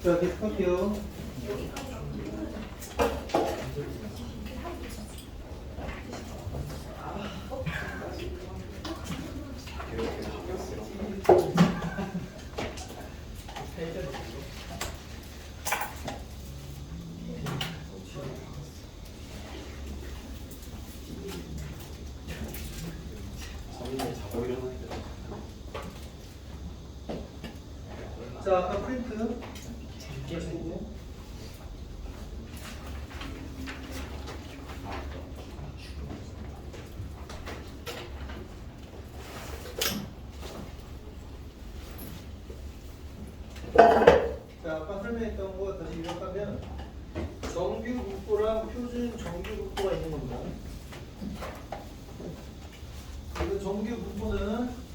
자, 계속할게요. 자, 아까 프린트. 자, 아까 설명했던 거 다시 요약하면 정규 분포랑 표준 정규 분포가 있는 겁니다. 그래서 정규 분포는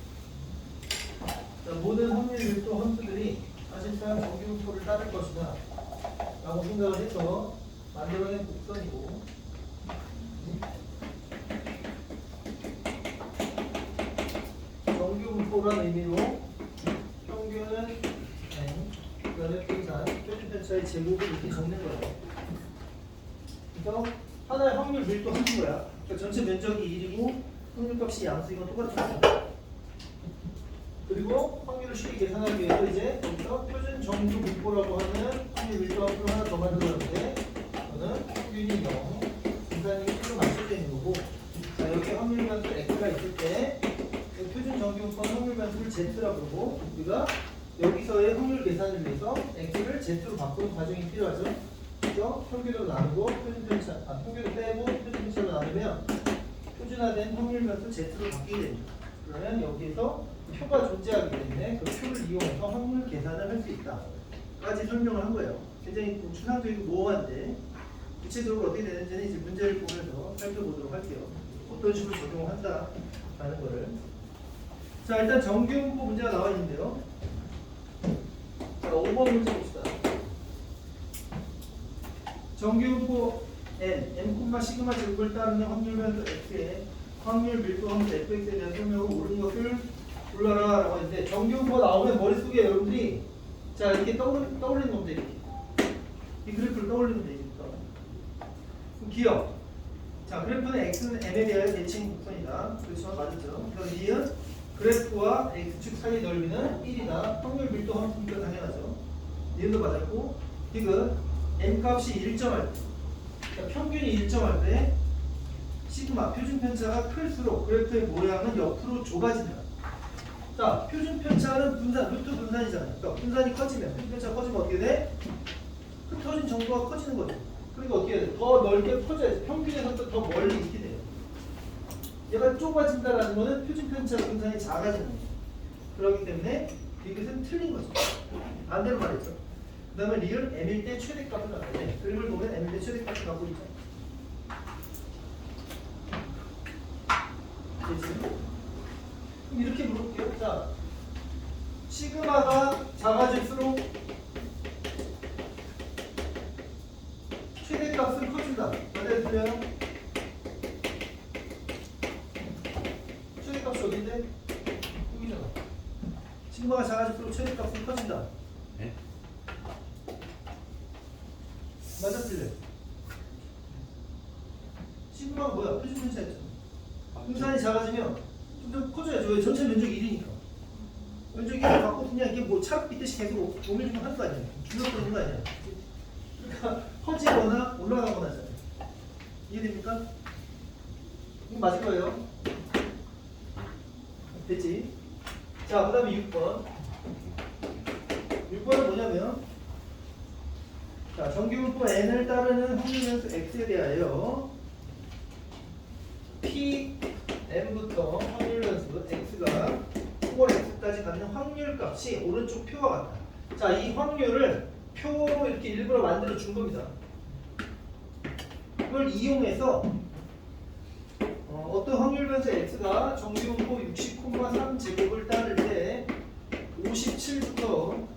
모든 확률 밀도 함수들이 사실상 정규 분포를 따를 것이다 라고 생각을 해서 만들어낸 곡선이고, 정규 분포란 의미로 평균은 n, 연역 분산, 표준 편차의 제곱을 이렇게 적는 거예요. 그래서 하나의 확률 밀도 함수인 거야. 그러니까 전체 면적이 1이고 확률값이 양수, 이건 똑같은 그리고 확률을 쉽게 계산하기 위해서 이제 여기서 표준 정규 분포라고 하는 확률 밀도 함수를 하나 더 만들었는데, 이거는 평균이 0, 분산이 1로 맞춰져 있는 거고, 자, 여기 확률 변수 x가 있을 때 표준 정규 분포는 확률 변수를 z라고 그러고, 우리가 여기서의 확률 계산을 위해서 x를 z로 바꾸는 과정이 필요하죠. 그죠? 평균으로 나누고 평균을 빼고 표준 편차로 나누면 표준화된 확률 변수 z로 바뀌게 됩니다. 그러면 여기에서 표가 존재하기 때문에 그 표를 이용해서 확률 계산을 할 수 있다 까지 설명을 한 거예요. 굉장히 추상적이고 모호한데 구체적으로 어떻게 되는지는 이제 문제를 보면서 살펴보도록 할게요. 어떤 식으로 적용을 한다라는 거를. 자, 일단 정규분포 문제가 나와 있는데요. 자, 5번 문제 봅시다. 정규분포 n, m, 시그마 제곱을 따르는 확률 변수 x의 확률 밀도 함수 fx에 대한 설명으로 옳은 것을 골라라 라고 했는데, 정규분포 나오면 머릿속에 여러분들이 자 이렇게 떠올리는 겁니다. 이렇게 이 그래프를 떠올리면 되니까. 그럼 기억. 자, 그래프는 x는 m에 대하여 대칭 곡선이다. 그렇죠? 맞았죠? 그럼 이은 그래프와 x축 사이 넓이는 1이다. 확률 밀도 함수니까 당연하죠. 이은도 맞았고, 디귿 m 값이 1점할 때, 그러니까 평균이 1점할 때 시그마 표준 편차가 클수록 그래프의 모양은 옆으로 좁아진다. 자, 표준 편차는 분산, 루트 분산이잖아요. 그러니까 분산이 커지면, 표준 편차가 커지면 어떻게 돼? 흩어진 정도가 커지는 거죠. 그러니까 어떻게 돼? 더 넓게 퍼져야지. 평균에서 더 멀리 있게 돼요. 얘가 좁아진다라는 거는 표준 편차 분산이 작아지는 거죠. 그렇기 때문에 이것은 틀린 거죠. 반대로 말했죠. 그 다음에 리을 m일 때 최대값을 갖고 있네. 그림을 보면 m일 때 최대값을 갖고 있죠. 그럼 이렇게 물어볼게요. 자, 시그마가 작아질수록 최대값은 커진다. 맞아요? 틀려요? 최대값이 어딘데? 여기잖아. 시그마가 작아질수록 최대값은 커진다. 네? 맞아? 틀려요? 시그마가 뭐야? 표준 편차였잖아. 분산이 작아지면 좀 더 커져야죠. 왜? 전체 면적이 1이니까. 면적이 1을 갖고 그냥 이게 뭐 차로 빗듯이 계속 오밀리면 하는 거 아니야. 줄여버리는 거 아니야. 그러니까 커지거나 올라가거나 하잖아요. 이해됩니까? 이거 맞을 거예요. 됐지? 자, 그 다음에 6번. 6번은 뭐냐면, 자, 정규분포 n을 따르는 확률 변수 x에 대하여 p m부터 확률 변수 x가 초월 x까지 갖는 확률 값이 오른쪽 표와 같다. 자, 이 확률을 표로 이렇게 일부러 만들어 준 겁니다. 이걸 이용해서 어떤 확률 변수 x가 정규분포 60,3 제곱을 따를 때 57부터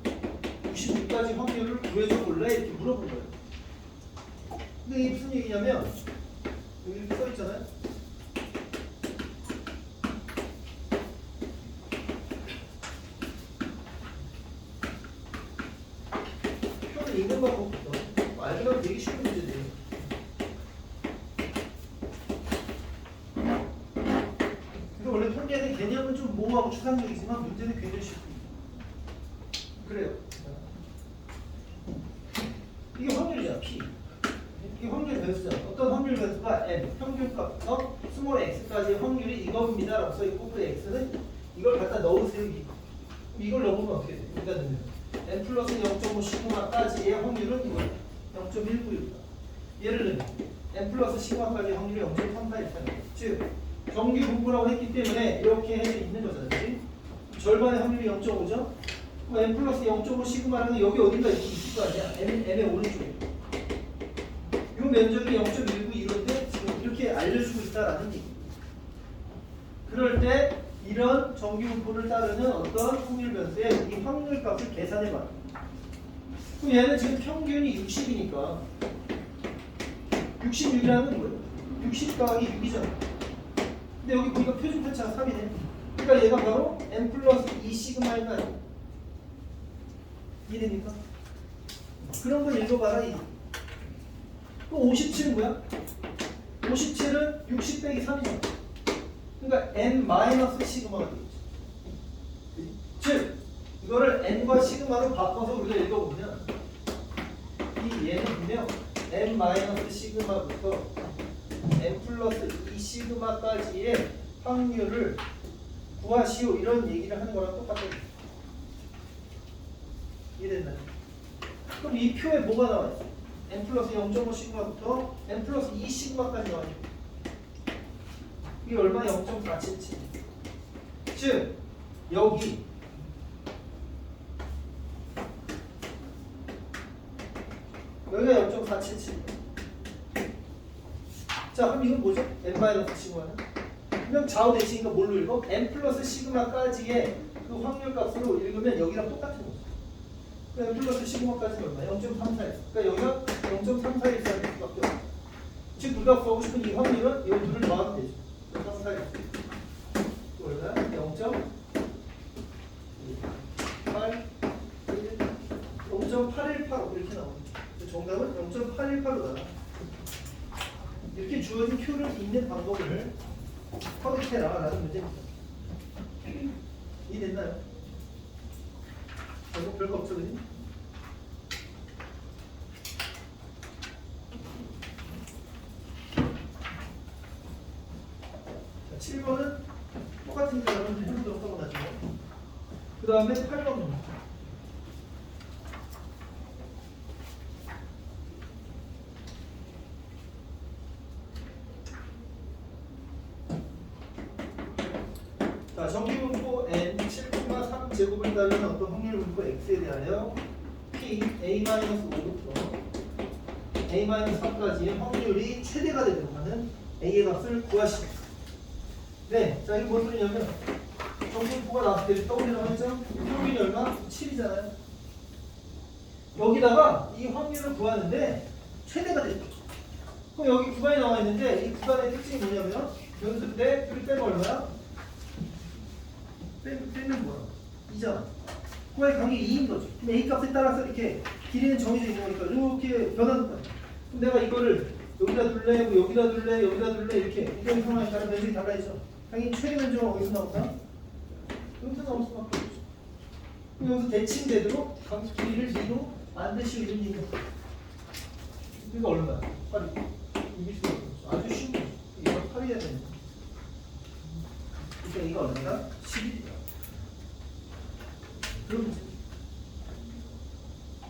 69까지 확률을 구해줘 볼래? 이렇게 물어본 거예요. 근데 이게 무슨 얘기냐면, 여기 이렇게 써 있잖아요. 문제는 있는 것부터 말 그대로 되게 쉬운 문제들이에요. 근데 원래 통계는 개념은 좀 모호하고 추상적이지만 문제는 굉장히 쉽습니다. 그래요. 이게 확률이잖아, P. 이게 확률 변수잖아. 어떤 확률 변수가 M, 평균값부터 스몰 x까지의 확률이 이겁니다. 라고 써있고 그 x는 이걸 갖다 넣으세요. 이걸 넣으면 어떻게 돼? 여기다 넣으면 n 플러스 0.5 시그마까지의 확률은 이거야. 0.196이다. 얘를 넣으면 n 플러스 시그마까지의 확률이 0.341이다. 즉 정규 분포라고 했기 때문에 이렇게 해서 있는 거잖아. 그치? 절반의 확률이 0.5죠? n 플러스 0.5 시그마라는 여기 어딘가 있을 거 아니야? n의 오른쪽에. 이 면적이 0.191인데 지금 이렇게 알려주고 있다라는 얘기. 그럴 때 이런 정규 분포를 따르는 어떤 확률 변수의 이 확률 값을 계산해 봐. 그럼 얘는 지금 평균이 60이니까 66이라는 건 뭐예요? 60 더하기 6이잖아. 근데 여기 보니까 표준 편차가 3이네. 그러니까 얘가 바로 n 플러스 2 시그마인 거 아니야? 이해됩니까? 그런 걸 읽어봐라. 그럼 57은 뭐야? 57은 60 빼기 3이잖아. 그러니까 n 마이너스 시그마가 되겠지. 즉 이거를 n과 시그마로 바꿔서 우리가 읽어보면 이 얘는 분명 n 마이너스 시그마부터 n 플러스 2 시그마까지의 확률을 구하시오 이런 얘기를 하는 거랑 똑같아요. 이해됐나요? 그럼 이 표에 뭐가 나와요? n 플러스 0.5 시그마부터 n 플러스 2 시그마까지 나와요. 이게 얼마? 0.477. 즉 여기가 0.477. 자 그럼 이건 뭐죠? n 시그마는 그냥 좌우 대칭이니까 뭘로 읽어? n 플러스 시그마까지의 그 확률 값으로 읽으면 여기랑 똑같은 거죠. n 플러스 시그마까지는 얼마? 0.341. 그러니까 여기가 0.341 수밖에 없어. 즉 우리가 구하고 싶은 이 확률은 이 둘을 더하면 되죠. 0.441. 얼마야? 0.818 이렇게 나옵니다. 정답은 0.818로 이렇게 주어진 표를 읽는 방법을 터득해라 라는 문제입니다. 이해됐나요? 별거 없죠, 그지? 자, 7번은 똑같으니까 여러분들 해보도록 하고 나죠. 그 다음에 8번입니다. 자, 정기분포 n 7,3 제곱을 따르는 어떤 확률 분포 x에 대하여 p a-5부터 a-3까지의 확률이 최대가 되도록 하는 a의 값을 구하시오. 네, 자 이거 뭔 소리냐면 정기분포가 나왔을 때 떠올리라고 했죠? 평균이 얼마? 7이잖아요. 여기다가 이 확률을 구하는데 최대가 되죠. 그럼 여기 구간이 나와 있는데 이 구간의 특징이 뭐냐면 변수 때 둘이 빼면 얼마야? 빼면 뭐야? 2잖아. 구간의 간격이 2인 거죠. 그럼 A 값에 따라서 이렇게 길이는 정해져 있는 거니까 이렇게 변하는 거야. 그럼 내가 이거를 여기다 둘래, 여기다 둘래, 여기다 둘래 이렇게 이런 상황에 따라 변수가 달라지죠. 당연히 최대 변수가 어디서 나올까? 여기서 나올 수밖에 없죠. 그럼 여기서 대칭되도록 각 길이를 2로 만드시고 이런 얘기가 이거 얼마야? 8이. 이길 수가 없어. 아주 쉬운 거죠. 이거 8이어야 되는 거. 그러니까 이거 얼마다? 11이다. 그런 문제.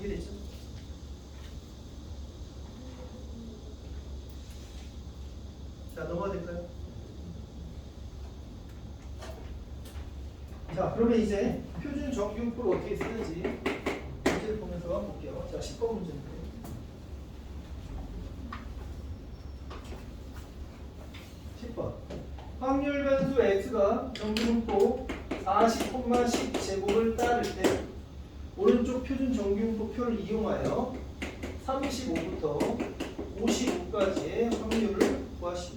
이해됐죠? 자, 넘어가 될까요? 자, 그러면 이제 표준 정규분포를 어떻게 쓰는지 문제를 보면서 볼게요. 자, 10번 문제인데. 10번. 확률 변수 x가 정규분포 40,10 제곱을 따를 때 오른쪽 표준 정규분포 표를 이용하여 35부터 55까지의 확률을 구하시오.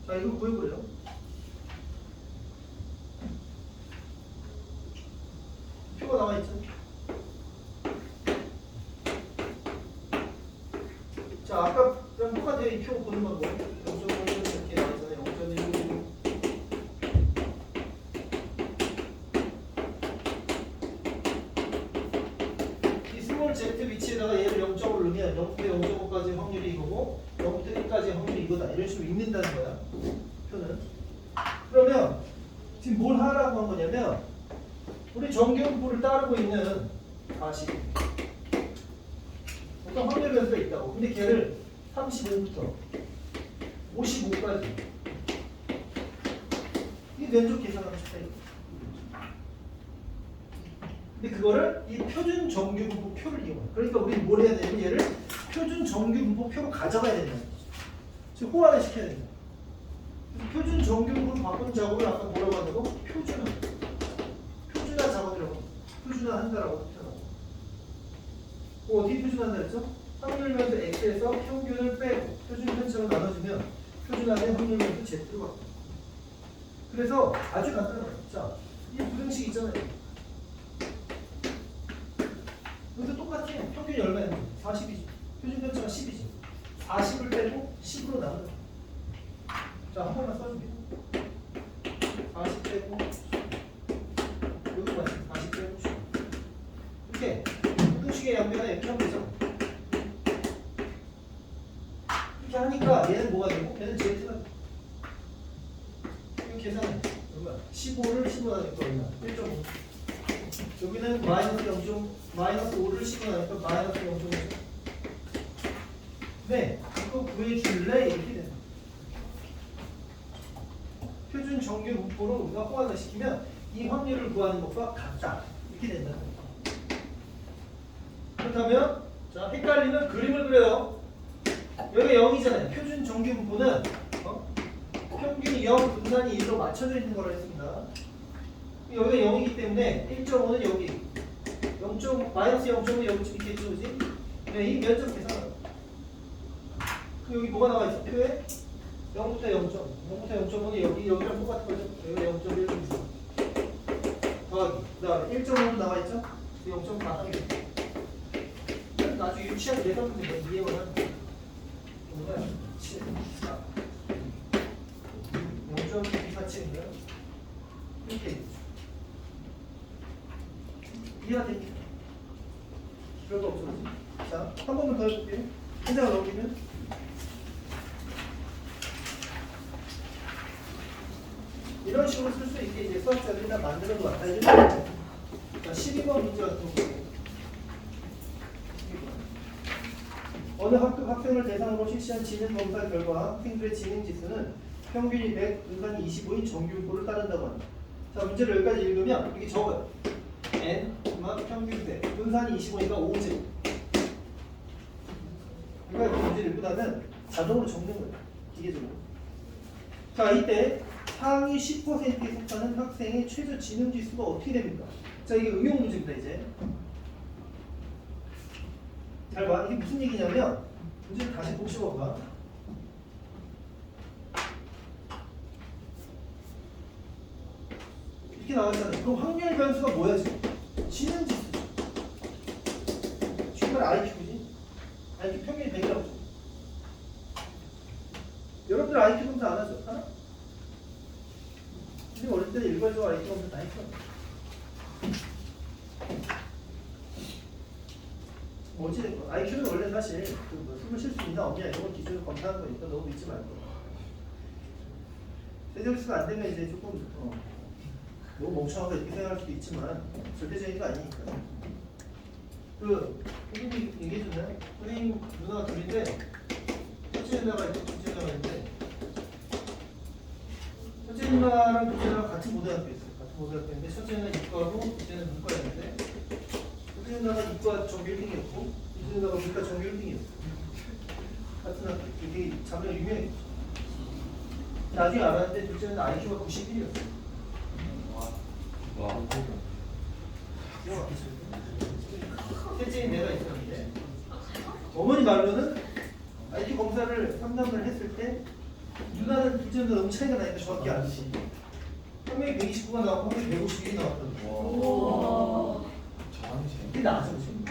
자, 이거 구해보래요. 표가 나와 있죠. 자, 아까랑 똑같아요. 이 표 보는 방법. 0.5 이렇게 나오잖아요. 0.1. 이 스몰 Z 위치에다가 얘를 0.5를 넣으면 0부터 0.5까지 확률이 이거고 0부터 1까지 확률이 이거다. 이런 식으로 읽는다는 거야. 표는. 그러면 지금 뭘 하라고 한 거냐면 우리 정규분포를 따르고 있는 40 어떤 확률 변수가 있다고. 근데 걔를 35부터 55까지 이 면적 계산하고 싶다. 근데 그거를 이 표준 정규분포 표를 이용해. 그러니까 우리 뭘 해야 되냐면 얘를 표준 정규분포 표로 가져가야 된다. 즉 호환을 시켜야 된다. 표준 정규분포로 바꾼 작업을 아까 뭐라고 한다고? 표준화 작업이라고. 표준화 한다라고 표현하고. 어떻게 표준화한다 했죠? 확률면수 X에서 평균을 빼고 표준 편차로 나눠주면 표준화된 확률면수 Z로 바꿔. 그래서 아주 간단한 거예요. 자, 이 부등식 있잖아요. 여기서 똑같아요. 평균이 얼마예요? 40이죠. 표준 편차가 10이죠. 40을 빼고 10으로 나눠요. 자, 한 번만 써줄게요. 40 빼고 여기 맞지? 40 빼고 10. 이렇게 부등식의 양변에 이렇게 하면 되죠. 이렇게 하니까 얘는 뭐가 되고 얘는 Z가 되고. 이거 계산해. 얼마? 15를 15가 되니까 얼마? 1.5. 여기는 마이너스 5를 15가 되니까 마이너스 0.5. 네, 이거 구해줄래? 이렇게 되는. 표준 정규 분포로 우리가 호환을 시키면 이 확률을 구하는 것과 같다. 이렇게 된다는 거예요. 그렇다면 자, 헷갈리면 그림을 그려요. 여기가 0이잖아요. 표준 정규 분포는 평균이 0, 분산이 1로 맞춰져 있는 거라 했습니다. 여기가 0이기 때문에 1.5는 여기 마이너스 0.5 여기쯤 있겠죠, 그지? 네, 이 면적 계산하라. 여기 뭐가 나와 있어? 표에 0부터 0.5는 여기랑 똑같은 거죠? 여기 0.1 더하기. 그 다음에 1.5도 나와 있죠? 0.5 다 하겠죠? 나중에 유치한 예산 문제 이해를 하는 거예요. 7, 4, 0.247인가요? 이렇게 이해가 됩니까? 별거 없어. 자, 한 번만 더 해볼게요. 현장을 넘기면 이런 식으로 쓸 수 있게 이제 수학자들이 다 만드는 것 같아요. 자, 12번 문제 같은 거. 어느 학급 학생을 대상으로 실시한 지능 검사 결과 학생들의 지능 지수는 평균이 100, 분산이 25인 정규분포를 따른다고 합니다. 자, 문제를 여기까지 읽으면 이렇게 적어요. n, 평균 100, 분산이 25니까 5제곱. 그러니까 이 문제를 읽고 나면 자동으로 적는 거예요. 기계적으로. 자, 이때 상위 10%에 속하는 학생의 최저 지능 지수가 어떻게 됩니까? 자, 이게 응용 문제입니다, 이제. 잘 봐. 이게 무슨 얘기냐면, 문제를 다시 곱씹어봐. 이렇게 나왔잖아요. 그럼 확률 변수가 뭐야, 지금? 지능 지수. 정말 IQ지? IQ 평균이 100이라고. 여러분들 IQ 검사 안 하죠? 하나? 우리 어릴 때 일괄적으로 IQ 검사 다 했어. 어찌됐건 IQ는 원래 사실 뭐 숨을 쉴 수 있나 없냐 이런 걸 기준으로 검사하는 거니까 너무 믿지 말고. 세대수가 안 되면 이제 조금 너무 멍청하다 이렇게 생각할 수도 있지만 절대적인 거 아니니까. 선생님이 얘기해줬나요? 선생님 누나가 둘인데 첫째 누나가 있고 둘째 누나가 있는데 첫째 누나랑 둘째 누나가 같은 고등학교에 있어요. 같은 고등학교인데 첫째는 이과고 둘째는 문과였는데 첫째 누나가 이과 전교 1등이었고 둘째 누나가 문과 전교 1등이었어요. 같은 학교. 되게 자매가 유명했죠. 나중에 알았는데 둘째는 IQ가 91이었어요. 와. 셋째인 내가 있었는데 어머니 말로는 IQ 검사를 상담을 했을 때 누나는 둘째는 너무 차이가 나니까 정확히 알지. 한 명이 129가 나왔고 한 명이 151이 나왔거든요. 이게 나죠 지금.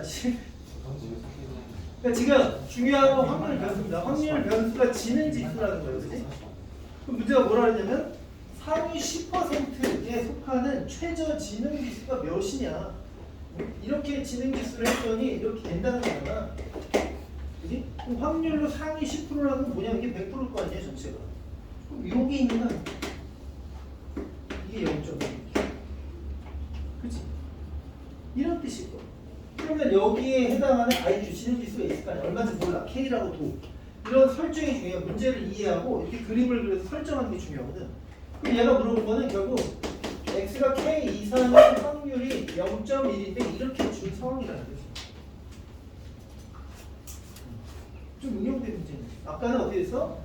다시. 그러니까 지금 중요한 건 확률 변수입니다. 확률 변수가 지능 지수라는 거예요, 그렇지? 그럼 문제가 뭐라 그러냐면 상위 10%에 속하는 최저 지능 지수가 몇이냐? 이렇게 지능 지수를 했더니 이렇게 된다는 거잖아. 그지? 그럼 확률로 상위 10%라는 건 뭐냐? 이게 100%일 거 아니에요, 전체가. 그럼 여기 있는 이게 0.5. 그치? 이런 뜻일 거야. 그러면 여기에 해당하는 IQ 지능 지수가 있을 거 아니야. 얼마인지 몰라. K라고 도. 이런 설정이 중요해요. 문제를 이해하고 이렇게 그림을 그려서 설정하는 게 중요하거든. 그럼 얘가 물어본 거는 결국 X가 K 이상의 확률이 0.1인데 이렇게 준 상황이라는 거지. 좀 응용된 문제네. 아까는 어떻게 했어?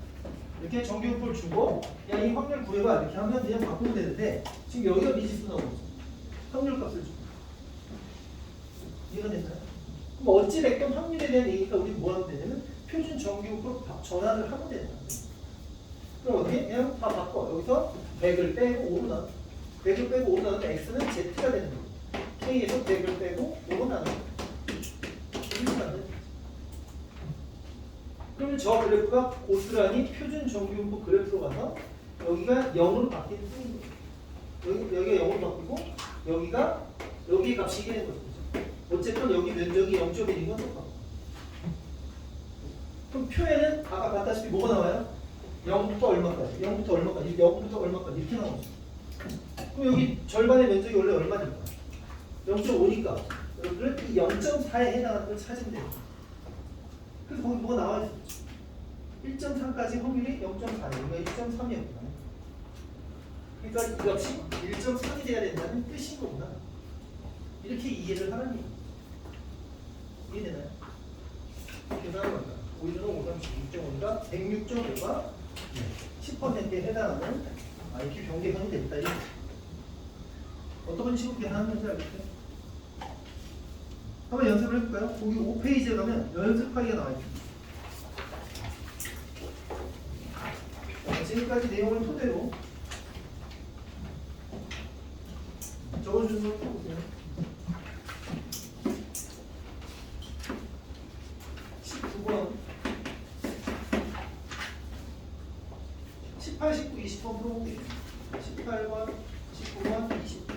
이렇게 정규분포를 주고 야 이 확률 구해봐 이렇게 하면 그냥 바꾸면 되는데 지금 여기가 미지수 나오고 있어. 확률 값을 주고. 이해가 됐나요? 그럼 어찌됐건 확률에 대한 얘기가 우리 뭐 하면 되냐면 표준 정규분포로 전환을 하면 되는 거야. 그럼 어떻게? 그냥 다 바꿔. 여기서 100을 빼고 5로 나눠. 100을 빼고 5로 나누면 X는 Z가 되는 거야. K에서 100을 빼고 5로 나눠. 이렇게 안 돼. 그러면 저 그래프가 고스란히 표준 정규분포 그래프로 가서 여기가 0으로 바뀌는 뿐인 거예요. 여기가 0으로 바뀌고 여기가 여기 값이 이게 되는 거죠. 어쨌든 여기 면적이 0.1인 건 똑같고. 그럼 표에는 아까 봤다시피 뭐가 나와요? 0부터 얼마까지? 0부터 얼마까지? 0부터 얼마까지? 이렇게 나오죠. 그럼 여기 절반의 면적이 원래 얼마니까? 0.5니까 여기를 이 0.4에 해당하는 걸 찾으면 돼요. 그래서 거기 뭐가 나와 있어? 1.3까지 확률이 0.4예요. 1.3이었구나. 그러니까 이것이 1.3이 돼야 된다는 뜻인 거구나. 이렇게 이해를 하는 얘기. 이해되나요? 계산을 합니다. 오히려 536.5가 106.5가 10%에 해당하는 IQ 경계선이 됐다. 어떤 식으로 계산하는지 알겠어요? 한번 연습을 해볼까요? 거기 5페이지에 가면 연습 파일이 나와 있습니다. 지금까지 내용을 토대로 적어주는 걸 보세요. 19번 18, 19, 20번 풀어볼게요. 18번, 19번, 20번.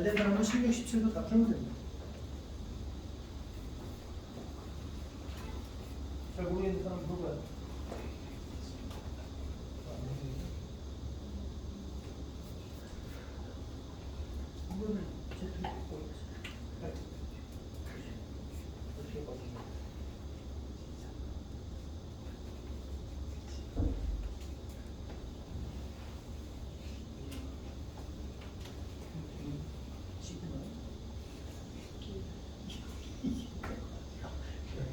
잘 된 사람은 16, 17도 다 풀면 됩니다. 잘 모르겠는 사람 물어봐요. 이거는 제트 어떻게 거든요.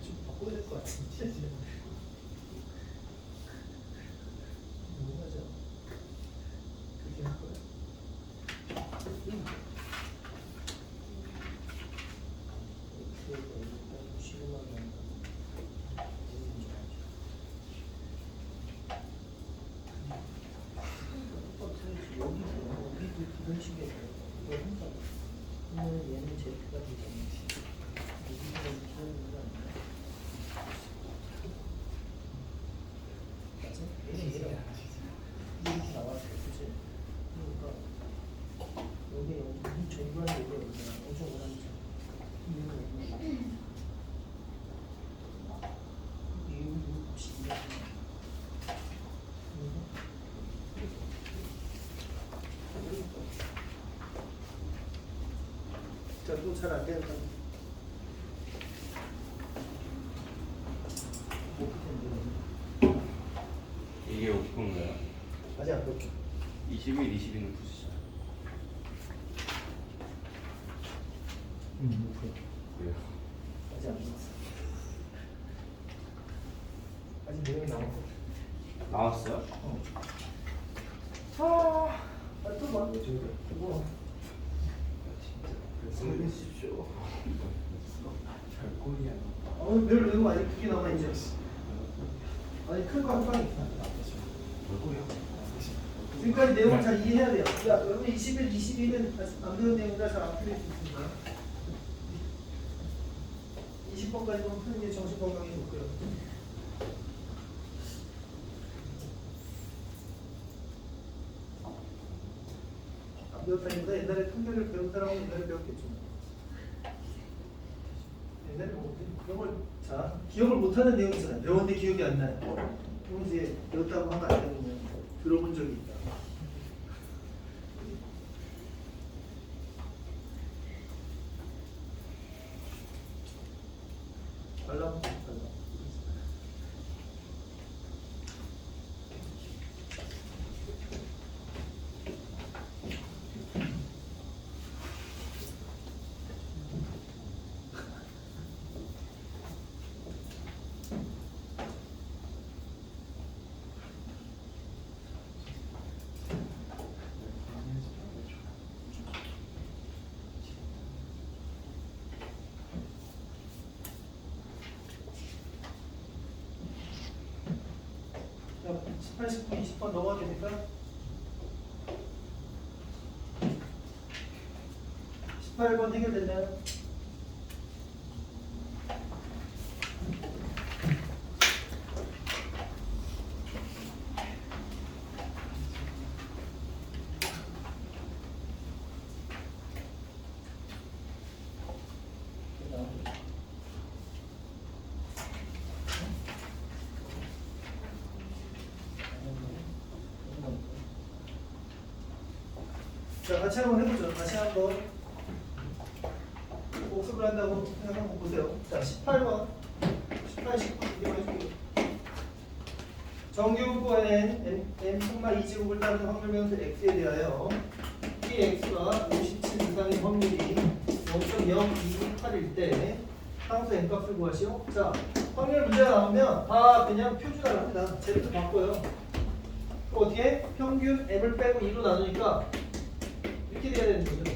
좀 바꿔야 될 것 같은데. 뭐하죠? 그렇게 할 거야? 이런 식의 이거 한다. 그러면 얘는 Z가 되잖아. 여기가 이렇게 하는 거 아니야? 맞아? 이렇게 나왔어, 그치? 그러니까 여기 이 전부한 얘기가 여기잖아. 5.5잖아. 이거 60이야. 자, 또 잘 안 되는 사람. 이게 50분가요? 아직 안 떴죠. 21, 22는 푸시죠. 왜요? 아직 안 떴어. 아직 내용이 나온 거. 나왔어요? 또 맞네, 저기. 이거. 살려주십시오. 별꼴이야. 별 내용 아직 그게 남아있죠. 아니, 큰 거 한 방에 있어. 별꼴이야. 지금까지 내용을 잘 이해해야 돼요. 야, 여러분 21, 22는 안 배운 내용이라 잘 안 풀릴 수 있습니다. 20번까지만 푸는 게 정신 건강에 좋고요. 안 배웠다기보다 옛날에 통계를 배운 사람은 옛날에 배웠겠죠. 옛날에 뭐 그런 걸, 자, 기억을 못하는 내용이 있잖아요. 배웠는데 기억이 안 나요. 그럼 이제 배웠다고 하면 안 되거든요. 들어본 적이 있다. 발라보 발라. 자, 18, 19, 20번 넘어가도 됩니까? 18번 해결됐나요? 자, 같이 한번 해보죠. 다시 한번 복습을 한다고 생각하고 보세요. 자, 18번, 18, 19 비교해줄게요. 정규분포에는 n,2제곱을 따르는 확률 변수 x에 대하여 이 x가 57 이상의 확률이 0.0228일 때 상수 n 값을 구하시오. 자, 확률 문제가 나오면 다 그냥 표준화를 합니다. 제부터 바꿔요. 그럼 어떻게? 평균 m을 빼고 2로 나누니까 이렇게 돼야 되는 거죠.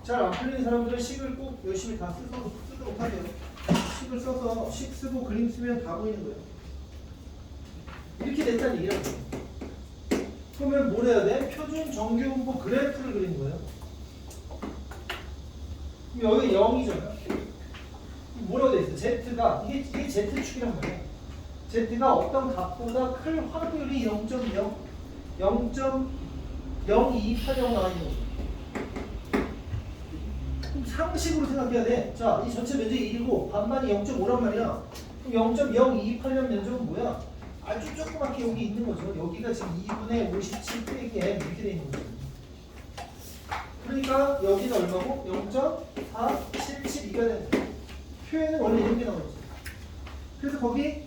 잘 안 풀리는 사람들은 식을 꼭 열심히 다 쓰도록 하세요. 식을 써서 식 쓰고 그림 쓰면 다 보이는 거예요. 이렇게 됐다는 얘기라고. 그러면 뭘 해야 돼? 표준 정규분포 그래프를 그리는 거예요. 그럼 여기 0이잖아. 뭐라고 돼 있어? Z가 이게 Z축이란 말이야. Z가 어떤 값보다 클 확률이 0.0 0, 2, 8, 0 나와 있는 거죠. 그럼 상식으로 생각해야 돼. 자, 이 전체 면적이 1이고 반반이 0.5란 말이야. 그럼 0.0228년 면적은 뭐야? 아주 조그맣게 여기 있는 거죠. 여기가 지금 2분의 57 빼기 m 이렇게 돼 있는 거죠. 그러니까 여기는 얼마고? 0.477가 되는 거죠. 표현은 원래 이렇게 나오지. 그래서 거기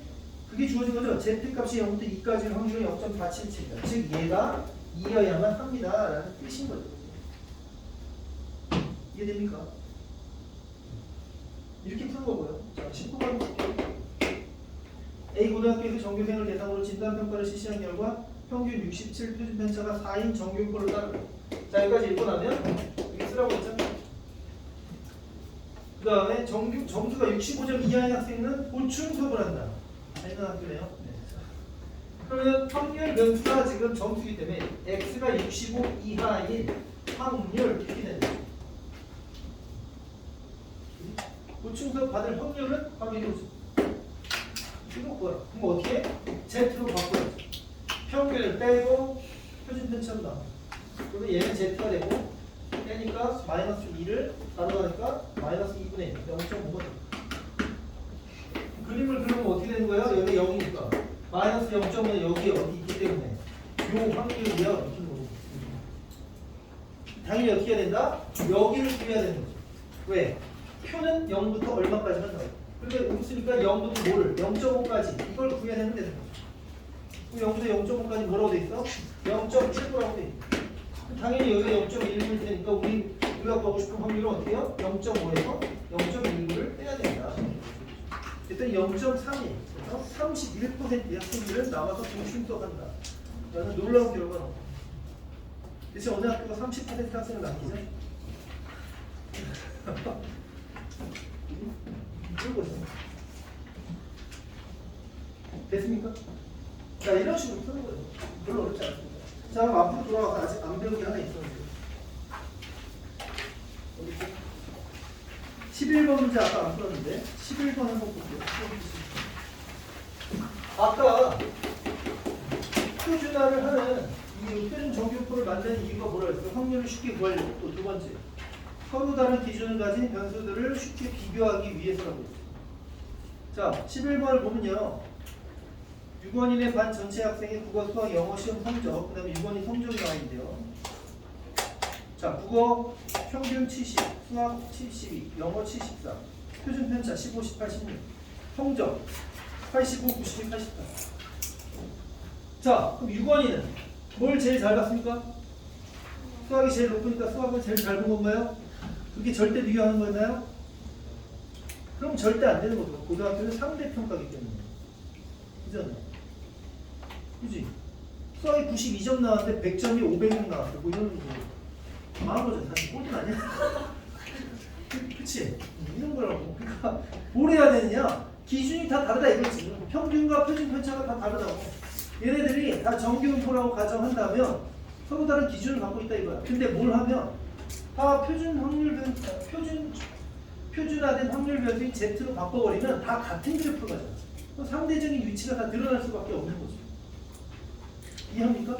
그게 주어진 거죠. z값이 0부터 2까지의 확률이 0.477이다. 즉 얘가 2여야만 합니다. 라는 뜻인 거죠. 이해됩니까? 이렇게 푸는 거고요. 자, 19번 볼게요. A 고등학교에서 전교생을 대상으로 진단평가를 실시한 결과 평균 67 표준 편차가 4인 정규표를 따르고. 자, 여기까지 읽고 나면 이게 쓰라고 했죠. 그 다음에 점수가 65점 이하인 학생은 보충 수업을 한다. 잘있는 학교네요. 네. 그러면 확률 면수가 지금 점수이기 때문에 x가 65 이하인 확률 이렇게 되는 거예요. 보충 수업 받을 확률은 바로 이거죠. 이거 뭐야? 그럼 어떻게? Z로 바꿔야죠. 평균을 빼고 표준 편차로 나와. 그러면 얘는 Z가 되고 빼니까 마이너스 2를 가져가니까 마이너스 2분의 1, 0.5가 됩니다. 그림을 그리면 어떻게 되는 거예요? 여기 0이니까 마이너스 0.5는 여기에 어디 있기 때문에 요 확률이야 이렇게 보고. 당연히 어떻게 해야 된다? 여기를 구해야 되는 거죠. 왜? 표는 0부터 얼마까지만 나와요. 그러니까 없으니까 0부터 뭐를? 0.5까지 이걸 구해야 되는 거죠. 그럼 0부터 0.5까지 뭐라고 돼 있어? 0.79라고 돼 있어. 당연히 여기가 0.1일 테니까 우리가 구하고 싶은 확률은 어떻게 해요? 0.5에서 0.1을 빼야 된다. 일단 0.3이 그래서 31%의 학생들은 남아서 중심 수업한다. 라는 놀라운 결과가 나옵니다. 대신 어느 학교가 30% 학생을 남기죠? 이러고 있어요. 됐습니까? 자, 이런 식으로 푸는 거예요. 별로 어렵지 않습니다. 자, 그럼 앞으로 돌아가서 아직 안 배운 게 하나 있었는데 11번 문제 아까 안 풀었는데 11번 한번 볼게요. 아까 표준화를 하는 이 표준 정규표를 만드는 이유가 뭐라 했어요? 확률을 쉽게 구하려고. 또 두 번째, 서로 다른 기준을 가진 변수들을 쉽게 비교하기 위해서라고 했어요. 자, 11번을 보면요. 6원인의 반 전체 학생의 국어, 수학, 영어 시험 성적, 그 다음에 6원인 성적이 나와 있는데요. 자, 국어 평균 70, 수학 72, 영어 74, 표준 편차 15, 18, 16, 성적 85, 92, 88. 자, 그럼 6원인은 뭘 제일 잘 봤습니까? 수학이 제일 높으니까 수학을 제일 잘 본 건가요? 그게 절대 비교하는 거였나요? 그럼 절대 안 되는 거죠. 고등학교는 상대평가기 때문에. 그죠? 그지? 수학이 92점 나왔는데 100점이 500점 나왔어. 뭐 이런 거. 망한 거죠. 사실 꼴등 아니야? 그치? 이런 거라고. 그러니까 뭘 해야 되느냐? 기준이 다 다르다 이거지. 평균과 표준 편차가 다 다르다고. 얘네들이 다 정규분포라고 가정한다면 서로 다른 기준을 갖고 있다 이거야. 근데 뭘 하면 다 표준 확률 표준화된 확률 변수인 Z로 바꿔버리면 다 같은 그래프로 가잖아. 상대적인 위치가 다 드러날 수밖에 없는 거죠. 이해합니까?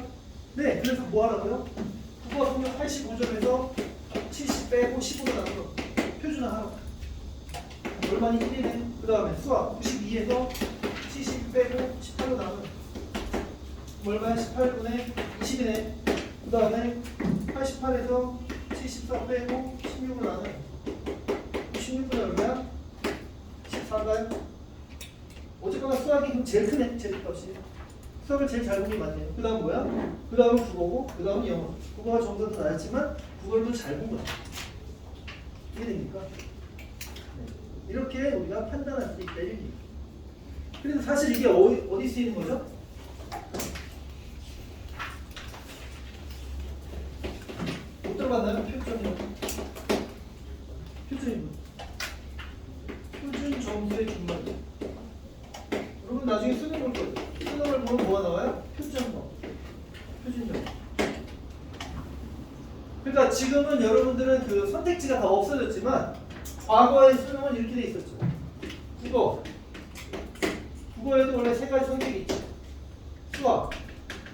네, 그래서 뭐 하라고요? 국어 성적 85점에서 70 빼고 15로 나눠서 표준화 하라고. 얼마니 1이네. 그 다음에 수학 92에서 70 빼고 18로 나눠. 얼마야? 18분의 20이네. 그 다음에 88에서 74 빼고 16을 나눠. 16분의 얼마야? 14인가요? 어쨌거나 수학이 그럼 제일 크네. Z값이. 수학을 제일 잘 본 게 맞네요. 그 다음 뭐야? 그 다음은 국어고, 그 다음은 영어. 국어가 점수가 더 낮았지만 국어를 더 잘 본 거야. 이해됩니까? 네. 이렇게 우리가 판단할 수 있다. 이게. 그래서 사실 이게 어디 쓰이는 거죠? 못 들어봤나요? 표준이. 표준 점수의 준말. 여러분 나중에 수능 볼 거예요. 수능을 보면 뭐가 나와요? 표준점. 표준점. 그러니까 지금은 여러분들은 그 선택지가 다 없어졌지만 과거의 수능은 이렇게 돼 있었죠. 국어에도 원래 세 가지 선택이 있죠.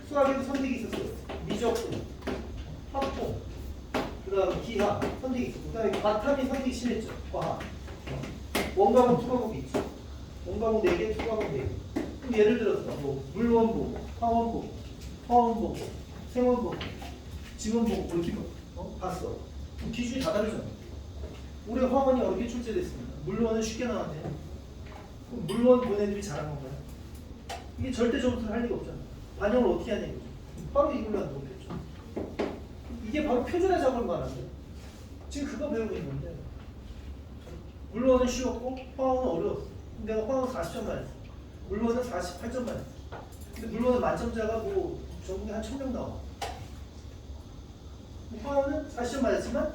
수학에도 선택이 있었어요. 미적분, 확보, 그 다음 기하, 선택이 있고, 그 다음에 바탕이 선택이 심했죠. 과학. 원과목, 투과목이 있죠. 원과목 4개, 투과목 4개. 그럼 예를 들어서 뭐 물원 보고, 화원 보고, 화원 보고, 생원 보고, 지원 보고, 이렇게 봤어. 그럼 기준이 다 다르잖아. 올해 화원이 어렵게 출제됐습니다. 물원은 쉽게 나왔네요. 그럼 물원 본 애들이 잘한 건가요? 이게 절대 점수를 할 리가 없잖아. 반영을 어떻게 하냐 이거죠. 바로 이걸로 하는 거겠죠. 이게 바로 표준화 작업을 말하는데 지금 그거 배우고 있는 건데 물론은 쉬웠고 화원은 어려웠어. 내가 화원 40점 맞았어. 물론은 48점 맞았어. 근데 물론은 만점자가 뭐 전국에 한 1000명 나와. 화원은 40점 맞았지만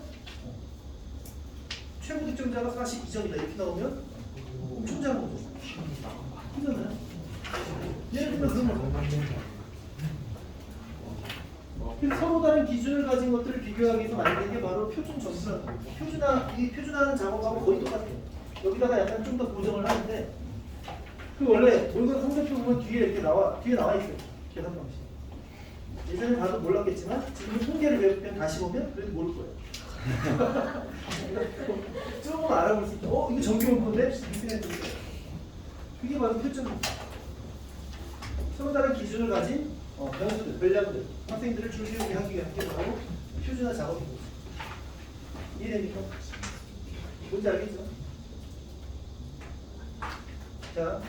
최고 득점자가 42점이다 이렇게 나오면 엄청 잘한 거죠. 이거는 예를 들면 그런 거죠. 그래서 서로 다른 기준을 가진 것들을 비교하기 위해서 만든 게 바로 표준 점수라는 거예요. 이 표준화하는 작업하고 거의 똑같아요. 여기다가 약간 좀 더 고정을 하는데 그 원래 물건 성적표 보면 뒤에 이렇게 나와 있어요. 계산 방식. 예전에 봐도 몰랐겠지만 지금 통계를 배울 때 다시 보면 그래도 모를 거예요. 조금 알아볼 수 있다. 이거 정규문건데? 그게 바로 표준. 서로 다른 기준을 가진 변수들, 변량들, 학생들을 줄기우게 하기 위한 하고 표준화 작업입니다. 이해됩니까? 뭔지 알겠죠? 자,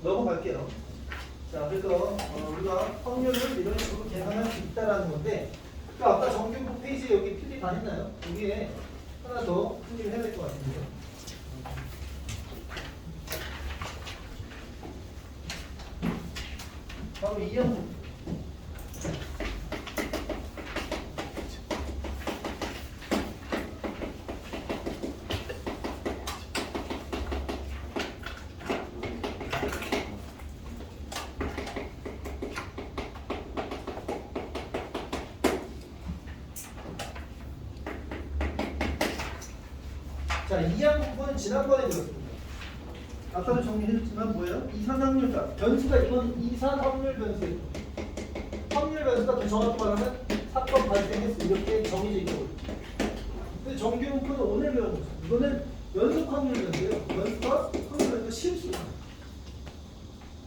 넘어갈게요. 자, 그래서 우리가 확률을 이런 식으로 계산할 수 있다라는 건데, 또 아까 정규부 페이지에 여기 필기 다 했나요? 여기에 하나 더 필기를 해야 될 것 같은데요. 바로 이 형부. 자, 이항 부분은 지난번에 배웠습니다. 아까도 정리해줬지만 뭐예요? 이산 확률값. 변수가 이건 이산 확률 변수예요. 확률 변수가 더 정확히 말하면 사건 발생했을 이렇게 정의져 있고. 근데 정규 문구는 오늘 배운 거죠. 이거는 연속 확률 변수예요. 연속과 확률 변수가 실수예요.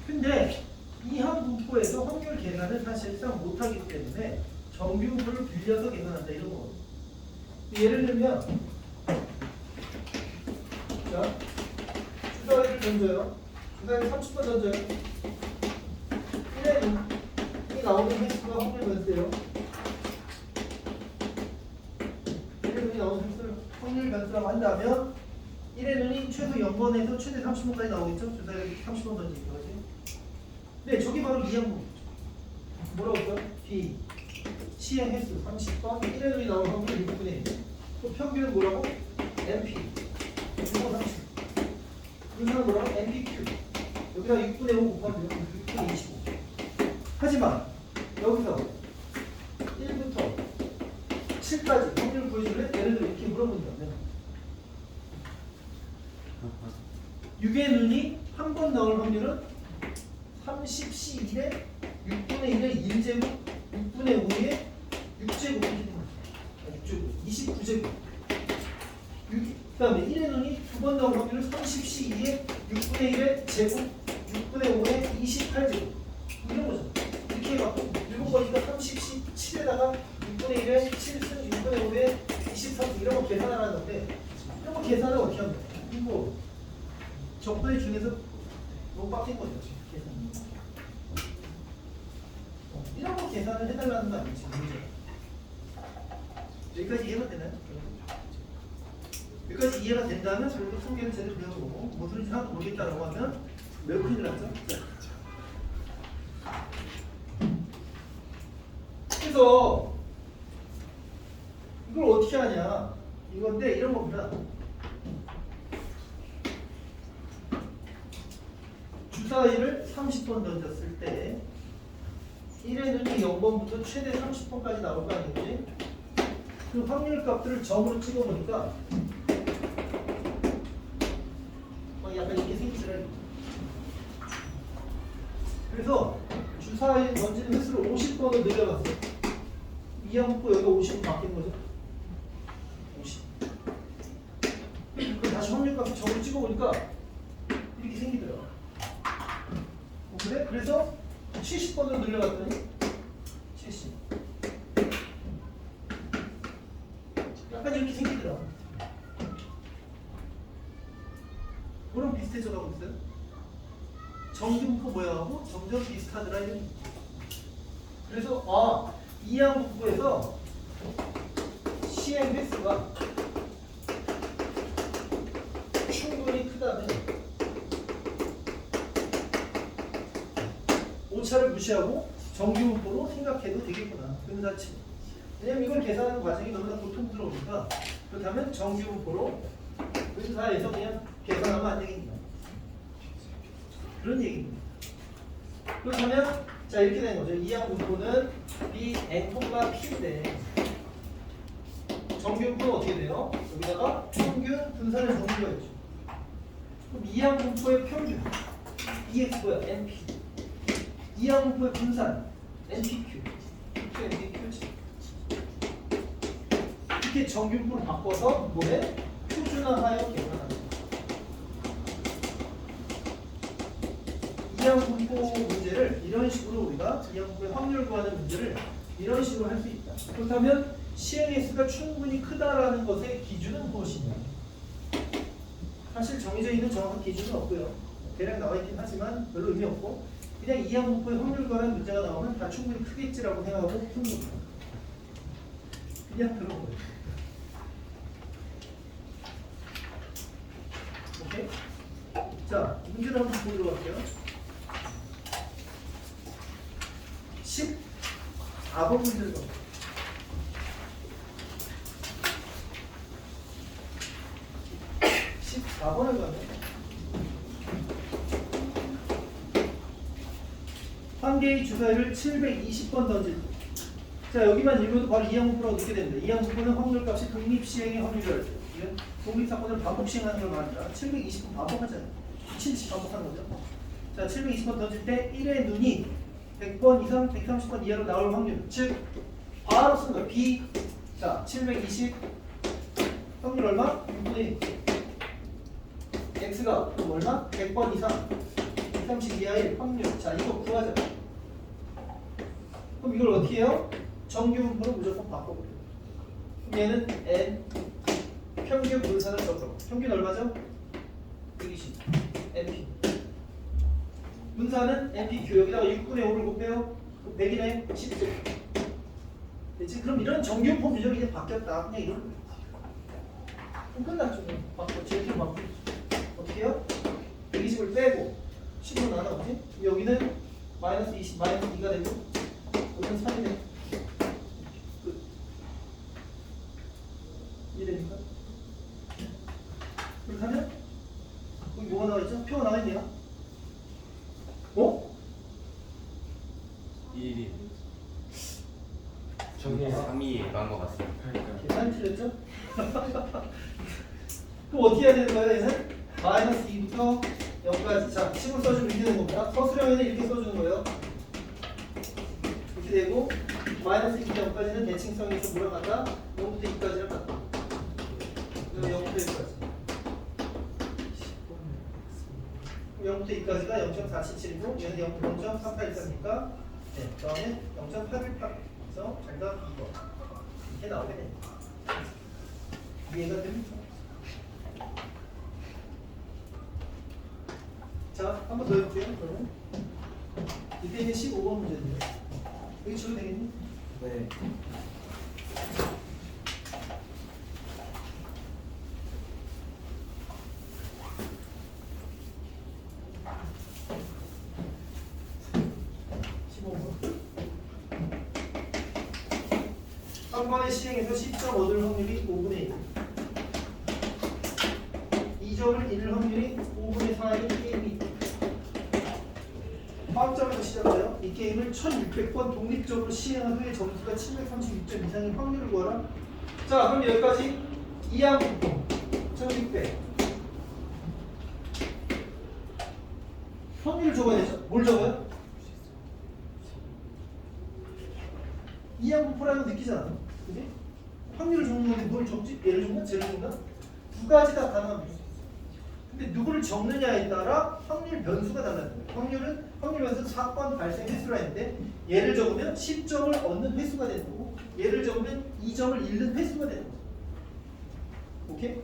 근데 이항 분포에서 확률 계산을 사실상 못하기 때문에 정규를 빌려서 계산한다 이런 거거든요. 예를 들면 자, 주사위를 던져요. 주사위를 30번 던져요. 1에 6이 나오는 횟수가 확률 변수예요. 1에 6이 나오는 횟수를 확률 변수라고 한다면 1의 눈이 최소 0번에서 최대 30번까지 나오겠죠? 주사위를 30번 던지니까 그렇지? 네, 저기 바로 이항분. 뭐라고 했어요? B C의 횟수 30번 1의 눈이 나오는 확률 6분의 1. 또 평균은 뭐라고? MP 30. 이거는 뭐라고? MPQ. 여기다 6분의 5 곱하면 6분의 25. 하지만 여기서 1부터 7까지 확률을 보여줄래? 예를 들어 이렇게 물어본다면 6의 눈이 한 번 나올 확률은 30C1에 6분의 1의 1제곱 6분의 5의 6제곱 6제곱 29제곱 그 다음에 1의 눈이 두 번 나올 확률은 30C2에 6분의 1의 제곱 6분의 5의 28제곱 이런 거죠. 이렇게 해갖고 7번이니까 30C7에다가 6분의 1의 7승 6분의 5의 23승 이런 거 계산하라는 건데 이런 거 계산을 어떻게 하면 돼요? 이거 적분의 중에서 너무 빡센 거죠. 계산. 이런 거 계산을 해달라는 거 아니지 문제가. 여기까지 이해가 되나요? 여기까지 이해가 된다면 그래도 통계는 제대로 배워보고 무슨 소리인지 하나도 모르겠다라고 하면 매우 큰일 났죠? 그래서 이걸 어떻게 하냐 이건데 이런 겁니다. 주사위를 30번 던졌을 때 1의 눈이 0번부터 최대 30번까지 나올 거 아니겠지? 그 확률 값들을 점으로 찍어보니까 약간 이렇게 생기더라고요. 그래서 주사위 던지는 횟수를 50번으로 늘려봤어요. 이항분포 여기가 50으로 바뀌는 거죠. 50. 그럼 다시 확률값을 적으로 찍어보니까 이렇게 생기더라고. 그래? 그래서 70번으로 늘려갔더니 70. 약간 이렇게 생기더라고. 그럼 비슷해져 가고 있어요. 정규분포 모양하고 점점 비슷하더라 이런. 그래서 이항분포에서 시행 횟수가 충분히 크다면 오차를 무시하고 정규분포로 생각해도 되겠구나. 근사치. 왜냐면 이걸 계산하는 과정이 너무나 고통스러우니까 그렇다면 정규분포로 근사해서 그냥 계산하면 안 되겠냐. 그런 얘기입니다. 그렇다면 자 이렇게 되는 거죠. 이항분포는 Bn, P인데 정규분포는 어떻게 돼요? 여기다가 평균 분산을 적는 거였죠. 그럼 이항분포의 평균 EX 뭐야? NP. 이항분포의 분산 NPQ. NPQ지. 이렇게 정규분포로 바꿔서 뭐해? 표준화하여 계산하는 거야. 이항분포 문제를 이런 식으로 우리가 이항분포의 확률 구하는 문제를 이런 식으로 할 수 있다. 그렇다면 시행횟수가 충분히 크다라는 것의 기준은 무엇이냐? 사실 정해져 있는 정확한 기준은 없고요. 대략 나와 있긴 하지만 별로 의미 없고 그냥 이항분포의 확률 구하는 문제가 나오면 다 충분히 크겠지라고 생각하고 푸는 겁니다. 그냥 그런 거예요. 오케이? 자, 문제를 한번 보도록 할게요. 14번 문제를 봐. 14번을 가면 한 개의 주사위를 720번 던질 때. 자 여기만 읽어도 바로 이항분포라고 느끼게 됩니다. 이항분포는 확률값이 독립시행의 확률을 이건 독립사건을 반복 시행하는 걸 말합니다. 720번 반복하잖아요. 70 반복하는 거죠. 자 720번 던질 때 1의 눈이 100번 이상 130번 이하로 나올 확률 즉 바로 쓰는 거예요. B 자 720 확률 얼마? 6분의 1 X가 그럼 얼마? 100번 이상 130 이하의 확률 자 이거 구하자. 그럼 이걸 어떻게 해요? 정규분포로 무조건 바꿔버려요. 그럼 얘는 N 평균 분산을 적으라고. 평균 얼마죠? 120 NP 분산은 NPQ 여기다가 6분의 5를 곱해요. 100이네 10조 됐지? 그럼 이런 정규분포 문제가 이제 바뀌었다. 그냥 이런 거예요. 그럼 끝났죠. 바꿔 제대로 바꿔 어떻게 해요? 120을 빼고 10으로 나눠보지? 여기는 마이너스 20 마이너스 2가 되고 여기는 3이 돼. 끝. 이해됩니까? 그렇다면 여기 뭐가 나와있죠? 표가 나와있네요. 어? 1이 저게 3이 예간 것 같습니다. 계산이 틀렸죠? 그럼 어떻게 해야 되는 거예요? 얘는 마이너스 2부터 0까지 자 10을 써주면 이렇게 되는 겁니다. 서술형에는 이렇게 써주는 거예요. 이렇게 되고 마이너스 2부터 0까지는 대칭성에서 뭐랑 같다? 0부터 2까지랑 같다. 그래서 0부터 2까지 0부터 2까지가 0.477이고 얘는 0.383이니까 네, 그 다음에 0.818 그래서 정답 2번 이렇게 나오게 됩니다. 이해가 됩니까? 자, 한 번 더 해볼게요. 그러면 이때 있는 15번 문제인데요. 여기 쳐도 되겠니? 네. 한 번의 시행에서 10점 얻을 확률이 5분의 1 2점을 잃을 확률이 5분의 4인 게임이 있다. 화학점에서 시작해요. 이 게임을 1600번 독립적으로 시행한 후에 점수가 736점 이상인 확률을 구하라. 자 그럼 여기까지 이항분포 1600 확률을 적어야죠. 뭘 적어요? 이항분포라는 거 느끼잖아. 제일 좋은가? 두 가지 다 가능합니다. 근데 누구를 적느냐에 따라 확률 변수가 달라져요. 확률 변수 사건 발생 횟수라 했는데 얘를 적으면 10점을 얻는 횟수가 되는 거고 얘를 적으면 2점을 잃는 횟수가 되는 거죠. 오케이?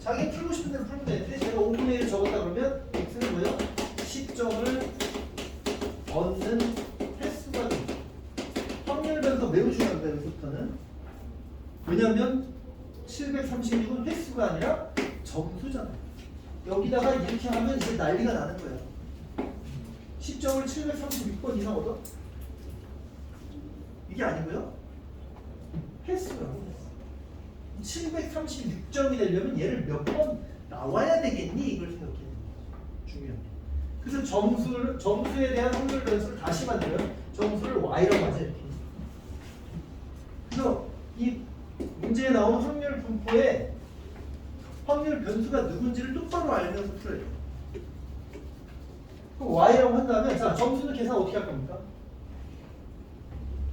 자기 풀고 싶은 대로 풀면 되는데 제가 5분의 1을 적었다 그러면 x는 뭐예요? 10점을 얻는 횟수가 됩니다. 확률 변수가 매우 중요합니다. 여기서부터는. 왜냐하면 736은 횟수가 아니라 점수잖아요. 여기다가 이렇게 하면 이제 난리가 나는 거예요. 10점을 736번 이상 얻어? 이게 아니고요. 횟수라고 했어. 736점이 되려면 얘를 몇 번 나와야 되겠니? 이걸 생각해야 돼요. 중요한 게. 그래서 점수에 대한 확률 변수를 다시 만들어요. 점수를 y라고 하죠. 이렇게. 그래서 이 문제에 나온 확률 분포에 확률 변수가 누군지를 똑바로 알면서 풀어야 돼요. 그럼 y라고 한다면 자 점수는 계산 어떻게 할 겁니까?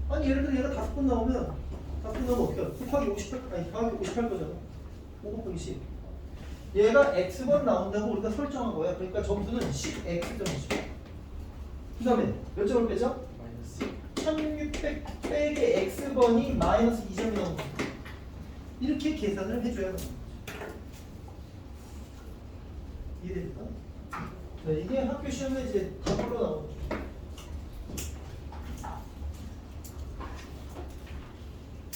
아니 예를 들어 얘가 5번 나오면 어떻게 할까? 곱하기 58, 아니 더하기 58 거잖아. 5 곱하기 10. 얘가 x번 나온다고 우리가 설정한 거야. 그러니까 점수는 10x점이죠. 그 다음에 몇 점을 빼죠? 마이너스 1600 빼기 x번이 마이너스 2점이 나오는 거야. 이렇게 계산을 해줘야 합니다. 이해됩니까? 네, 이게 학교 시험에 이제 답으로 나오는 거죠.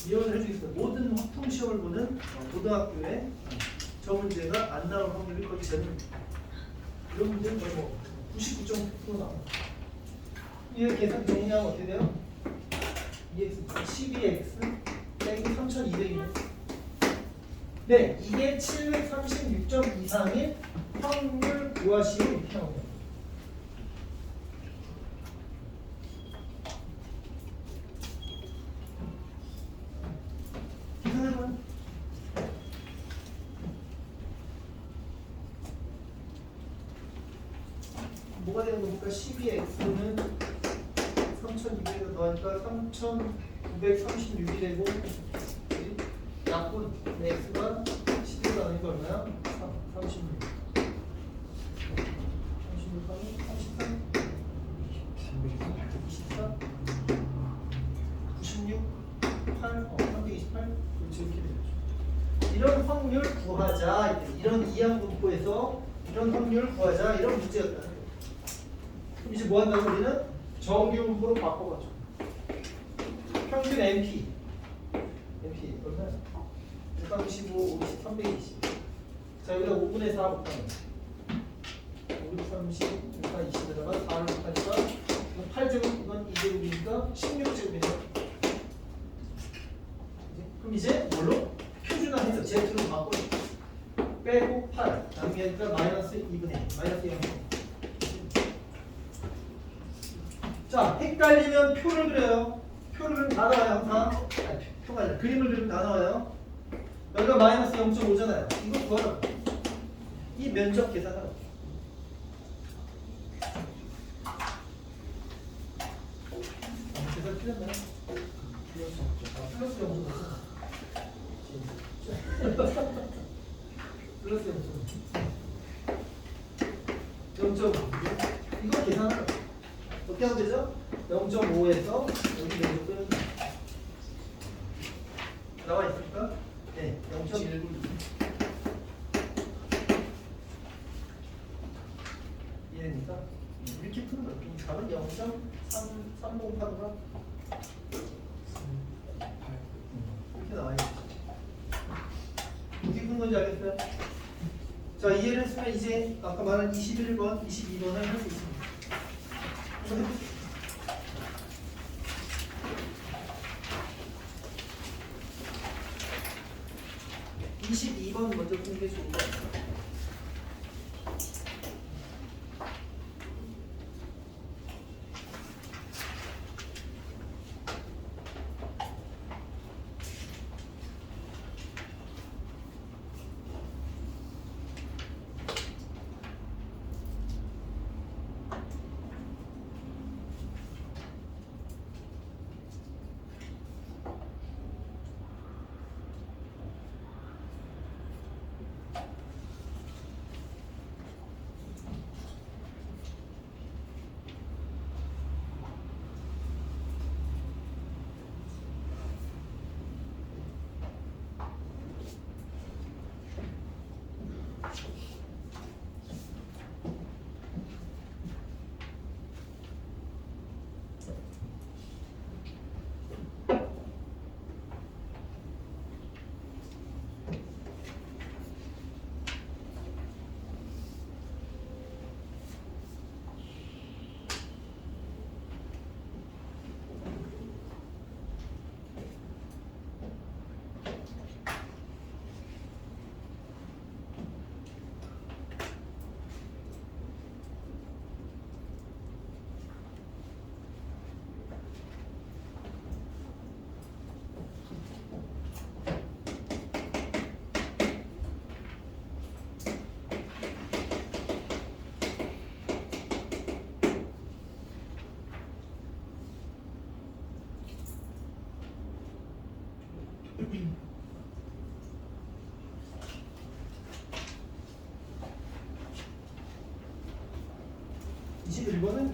이혼을 해주겠습니다. 모든 확통 시험을 보는 고등학교에 저 문제가 안 나올 확률이 거의 제로입니다. 이런 문제는 거의 뭐 99.9% 나와요. 이게 계산 정리하면 어떻게 돼요? 12x 빼기 3200이네. 네, 이게 736점 이상의 확률 구하시오 이렇게 나옵니다. 계산해봐요. 뭐가 되는 겁니까? 12x는 3200을 더하니까 3936이 되고 약분 x가 11가 나니까 얼마야? 36 36하면 33 24 96 8 328 그렇지 이렇게 되죠. 이런 확률 구하자. 이런 이항 분포에서 이런 확률 구하자. 이런 문제였다. 그럼 이제 뭐 한다고 우리는 정규 분포로 바꿔가죠. 평균 MP 얼마야? 135, 50, 320. 자 여기다 5분의 4 곱하면 530, 620에다가 4를 곱하니까 8제곱 이건 2제곱이니까 16제곱이네요. 그럼 이제 뭘로? 표준화해서 Z로 바꿔요. 빼고 8 남기니까 마이너스 2분의 1 마이너스 0. 자 헷갈리면 표를 그려요. 표를 다 나와요 항상. 아니, 표가 아니라 그림을 그리면 다 나와요. 여기가 마이너스 0.5잖아요. 이거 구하라고. 이 면적 계산하라고. 계산 틀렸나요? 플러스 0.5. 플러스 0.5. 이거 계산하라고. 어떻게 하면 되죠? 0.5에서 여기 면적은 나와 있을까? 네, 0.19. 이해됩니까? 이렇게 푸는 거예요. 이 답은 0.308가 이렇게 나와 있죠. 어떻게 푸는 건지 알겠어요? 자, 이해를 했으면 이제 아까 말한 21번, 22번을 할 수 있습니다. 한번 해보세요. 22번 먼저 푸는 게 좋은 것 같아요. 21번은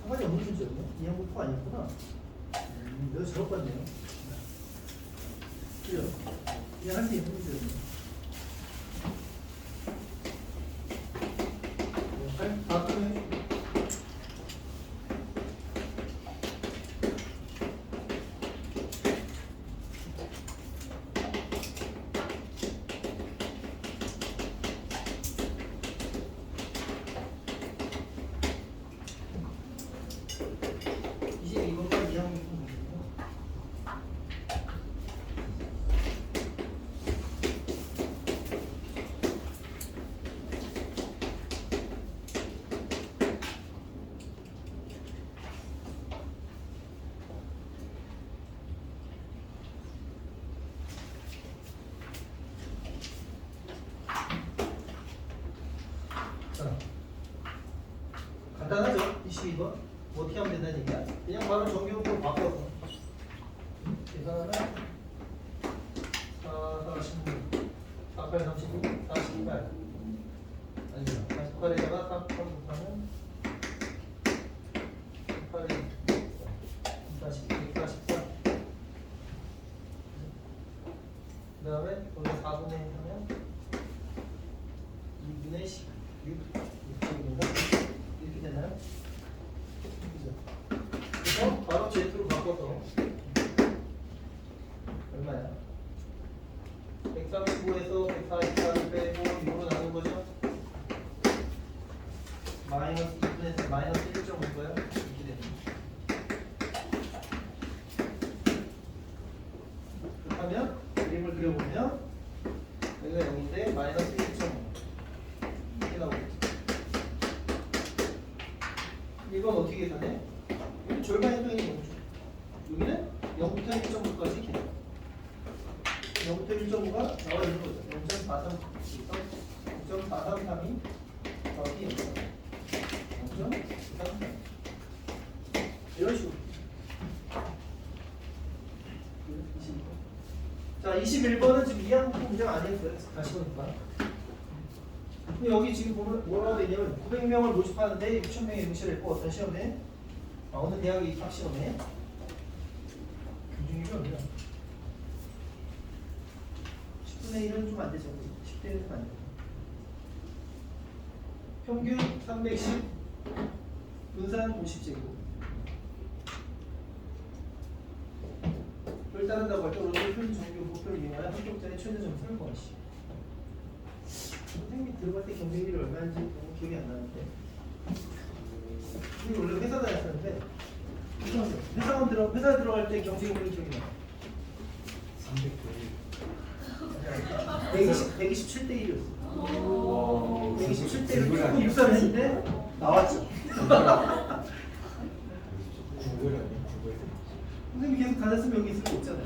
상관이 없는 문제였네. 이항부터 아니었구나. 내가 잘못 봤네요. 그죠? 이해할 수 있는 문제였네. 다음에 간단하죠? 22번 어떻게 하면 된다는 얘기야? 그냥 바로 정규용법 바꿔서 계산하면 4, 46, 4, 8, 32, 48 아니죠 48에다가 3, 3 곱하면 8에 42, 144 그 다음에 거기서 4분의 1 하면 2분의 16 6분의 이렇게 되나요? 그래서 바로 Z로 바꿔서 얼마야? 135에서 144를 빼고 6으로 나눈 거죠? 마이너스 2분에서 마이너스 1.5고요. 이렇게 됩니다. 그렇다면 그림을 그려보면 여기가 0인데 마이너스 1.5 이렇게 나오겠죠. 이건 어떻게 계산해? 여기 절반 행동이 0죠. 여기는 0부터 1.5까지 계산. 0부터 1.5가 나와 있는 거죠. 0.433이 더하기 0.433 이런 식으로. 자, 21번은 지금 이항 문제가 아니었어요. 다시 보니까. 근데 여기 지금 보면 뭐라고 되어 있냐면 900명을 모집하는데 6,000명이 응시를 했고 어떤 시험에? 어느 대학의 입학 시험에? 교중이 얼마야? 10분의 1은 좀 안 되죠. 10대 1은 안 되죠. 평균 310, 분산 50제곱. 를 따른다고 할 때 오른쪽 표준 정규 목표를 이용하여 합격자의 최대 점수를 구하시. 선생님이 들어갈 때 경쟁률이 얼마인지 너무 기억이 안 나는데. 우리 원래 회사 다녔었는데 회사 들어갈 때 경쟁률이 기억이 나. 127대 1이었어. 127대 1을 조금 육사를 했는데 나왔죠. 선생님이 계속 다녔으면 여기 있을 수 없잖아요.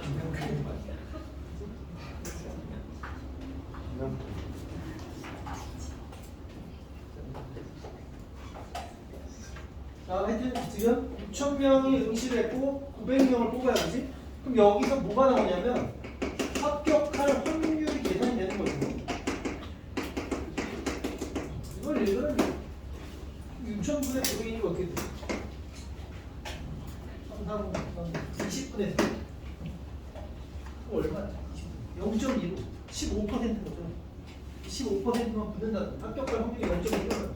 자, 하여튼 지금 6,000명이 응시를 했고 900명을 뽑아야지. 그럼 여기서 뭐가 나오냐면 합격할 확률이 계산이 되는 거죠. 이걸 읽으면 6,000분의 900이니까 어떻게 돼? 20분의 3. 얼마야? 0.2로 15%인 거죠. 15%만 붙는다. 합격할 확률이 0.2로.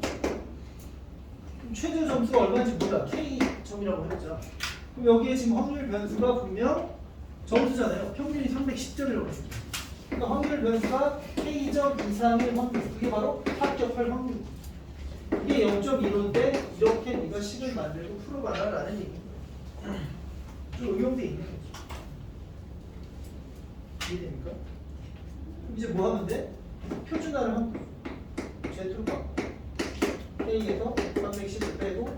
최저 점수가 얼마인지 몰라. K점이라고 했죠. 그럼 여기에 지금 확률 변수가 분명 점수잖아요. 평균이 310점이라고 했죠. 그러니까 확률 변수가 K점 이상의 확률. 그게 바로 합격할 확률. 이게 0.15인데 이렇게 네가 식을 만들고 풀어봐라 라는 얘기입니다. 좀 응용돼 있는 거죠. 이해됩니까? 그럼 이제 뭐 하면 돼? 표준화를 하면 돼. Z로 바꿔. K에서 310을 빼고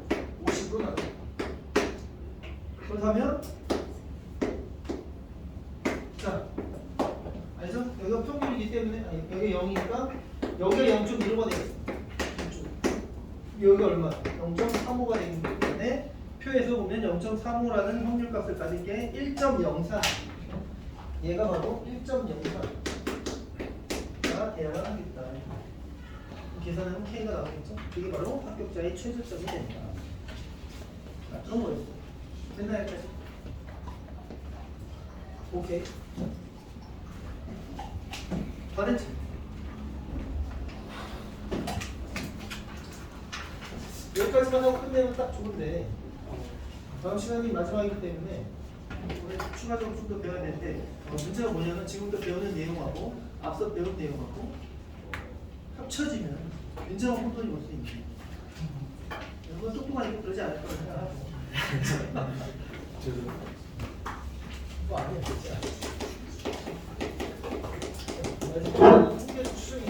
50으로 나눠. 그렇다면 자, 알죠? 여기가 평균이기 때문에 아니, 여기 0이니까 여기가 0.15가 되겠어. 여기 얼마? 0.35가 되기 때문에 표에서 보면 0.35라는 확률값을 가진 게 1.04. 얘가 바로 1.04가 돼야 하겠다. 계산하면 K가 나오겠죠? 이게 바로 합격자의 최저점이 된다. 그런 거였어. 됐나 여기까지? 오케이. 다 됐지? 여기까지만 하고 끝내면 딱 좋은데 다음 시간이 마지막이기 때문에 오늘 추가적으로 좀 더 배워야 되는데 문제가 뭐냐면 지금부터 배우는 내용하고 앞서 배운 내용하고 합쳐지면 굉장한 혼돈이 올 수 있는 여러분 똑똑하니까 그러지 않을 거라 생각하고 그거 아니야 진짜 통계 추정이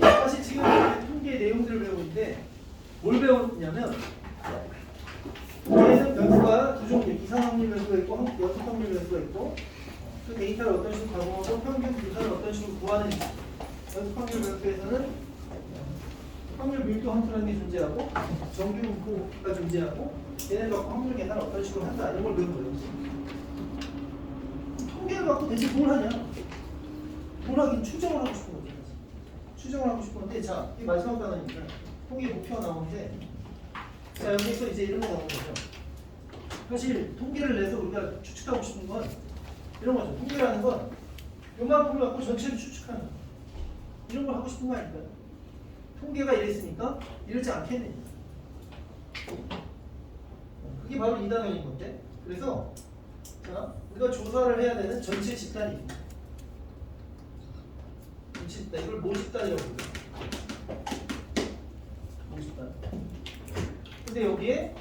사실 지금 통계 내용들을 배우고 있는데 뭘 배웠냐면 얘는 변수가 두 종류 이상 확률 변수가 있고 연속 확률 변수가 있고 그 데이터를 어떤 식으로 가공하고 평균 분산을 어떤 식으로 구하는지 연속 확률 변수에서는 확률 밀도 함수라는 게 존재하고 정규 분포가 존재하고 얘네를 갖고 확률 계산을 어떤 식으로 한다 이런 걸 배우는 거예요. 통계를 갖고 대체 뭘 하냐? 뭘 하긴 추정을 하고 싶은 거지. 추정을 하고 싶은 건데 자, 이 마지막 단어니까 통계 목표가 나오는데 자 여기서 이제 이런 거 나오는 거죠. 사실 통계를 내서 우리가 추측하고 싶은 건 이런 거죠. 통계라는 건 요만큼을 갖고 전체를 추측하는 거. 이런 걸 하고 싶은 거 아닐까요? 통계가 이랬으니까 이러지 않겠느냐. 그게 바로 이 단어인 건데 그래서 자 우리가 조사를 해야 되는 전체 집단이 있습니다. 전체 집단 이걸 모집단이라고 부르죠. 모집단. 근데 여기에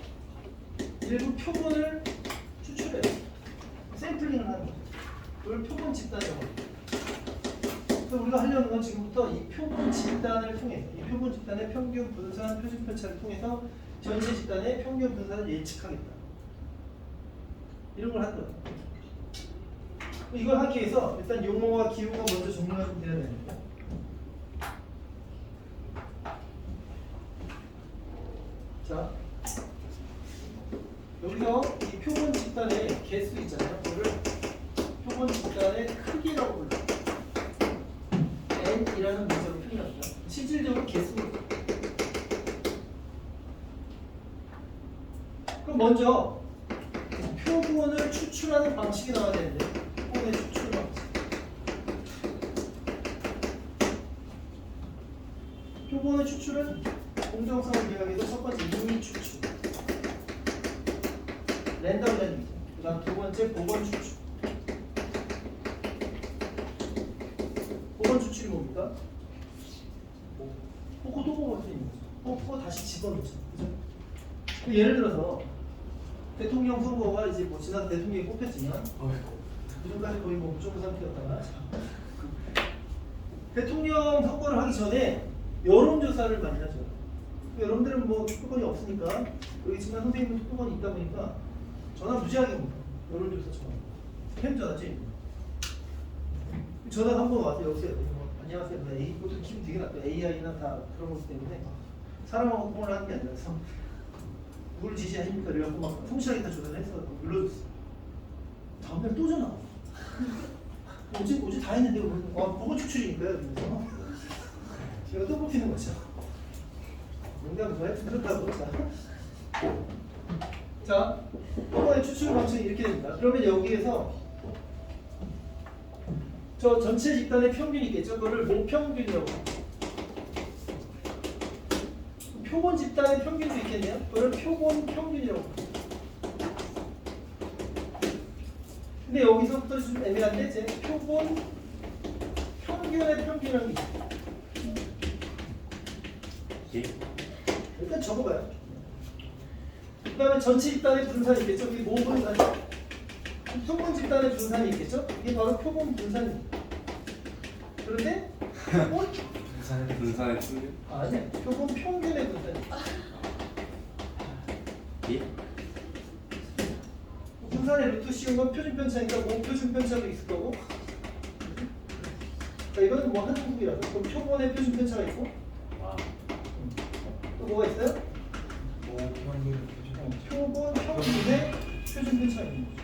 일부 표본을 추출해요. 샘플링을 하는 거죠. 그걸 표본 집단이라고 합니다. 그래서 우리가 하려는 건 지금부터 이 표본 집단을 통해 이 표본 집단의 평균 분산 표준 편차를 통해서 전체 집단의 평균 분산을 예측하겠다. 이런 걸 한다. 이걸 하기 위해서 일단 용어와 기호가 먼저 정리가 좀 돼야 되는데 자 여기서 이 표본 집단의 개수 있잖아요. 그거를 표본 집단의 크기라고 불러요. n이라는 문자로 표현합니다. 실질적으로 개수입니다. 그럼 먼저 표본을 추출하는 방식이 나와야 되는데 표본의 추출 방식. 표본의 추출은 공정성을 기하기위해서 첫 번째 유미 추출, 랜덤 랜딩, 그 다음 두 번째 복원 추출. 복원 추출이 뭡니까? 뽑고 또 뽑을 수 있는 거죠. 뽑고 다시 집어넣죠. 그죠? 예를 들어서 대통령 선거가 이제 뭐 지난 대통령이 뽑혔지만 그전까지 거의 뭐 무조건 상태였다가 대통령 선거를 하기 전에 여론조사를 많이 하죠. 여러분들은 뭐 투표권이 없으니까 여기지만 선생님은 투표권이 있다 보니까 전화 무지하게 옵니다. 여론조사 전화. 스팸 전화지. 전화가 한 번 와서 여보세요. 안녕하세요. A 것도 기분 되게 나빠. AI나 다 그런 것 때문에 사람하고 통화를 하는 게 아니라서 누굴 지시하십니까? 이래갖고 막 성실하게 다 조사를 해서 눌러줬어요. 다음날 또 전화. 어제 다 했는데 보고 추출이니까요. 그래서 제가 또 뽑히는 거죠. 농담도 하여튼 그렇다고. 자, 표본의 추출 방식이 이렇게 됩니다. 그러면 여기에서 저 전체 집단의 평균이 있겠죠? 그거를 모평균이라고 합니다. 표본 집단의 평균도 있겠네요? 그거를 표본 평균이라고 합니다. 근데 여기서부터 좀 애매한데 제 표본 평균의 평균이라는 게 있어요. 일단 적어봐요. 그 다음에 전체 집단의 분산이 있겠죠? 이게 모 분산이 표본 집단의 분산이 있겠죠? 이게 바로 표본 분산입니다. 그런데 표본 분산의 평균? 아니야. 표본 평균의 분산이야. 예? 분산의 루트 씌운 건 표준 편차니까 뭐 표준 편차도 있을 거고. 자, 이거는 뭐 한국이라고. 그럼 표본의 표준 편차가 있고. 와. 또 뭐가 있어요? 표본 평균의 표준 편차가 있는 거죠.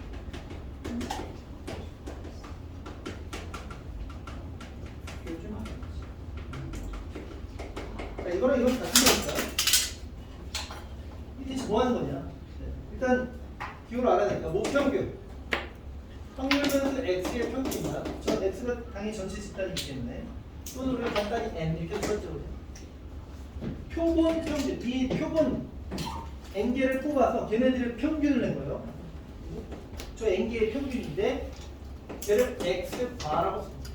비교를 좀 하자. 자, 이거랑 이거 같은 거니까. 이게 뭐 하는 거냐? 네. 일단 기호를 알아야 되니까 모평균. 확률 변수 x의 평균입니다. 저 x가 당연히 전체 집단이기 때문에 또는 우리가 간단히 n 이렇게 썼죠. 표본 평균. 이 표본 n개를 뽑아서 걔네들의 평균을 낸 거예요. 저 n개의 평균인데 얘를 x바라고 씁니다.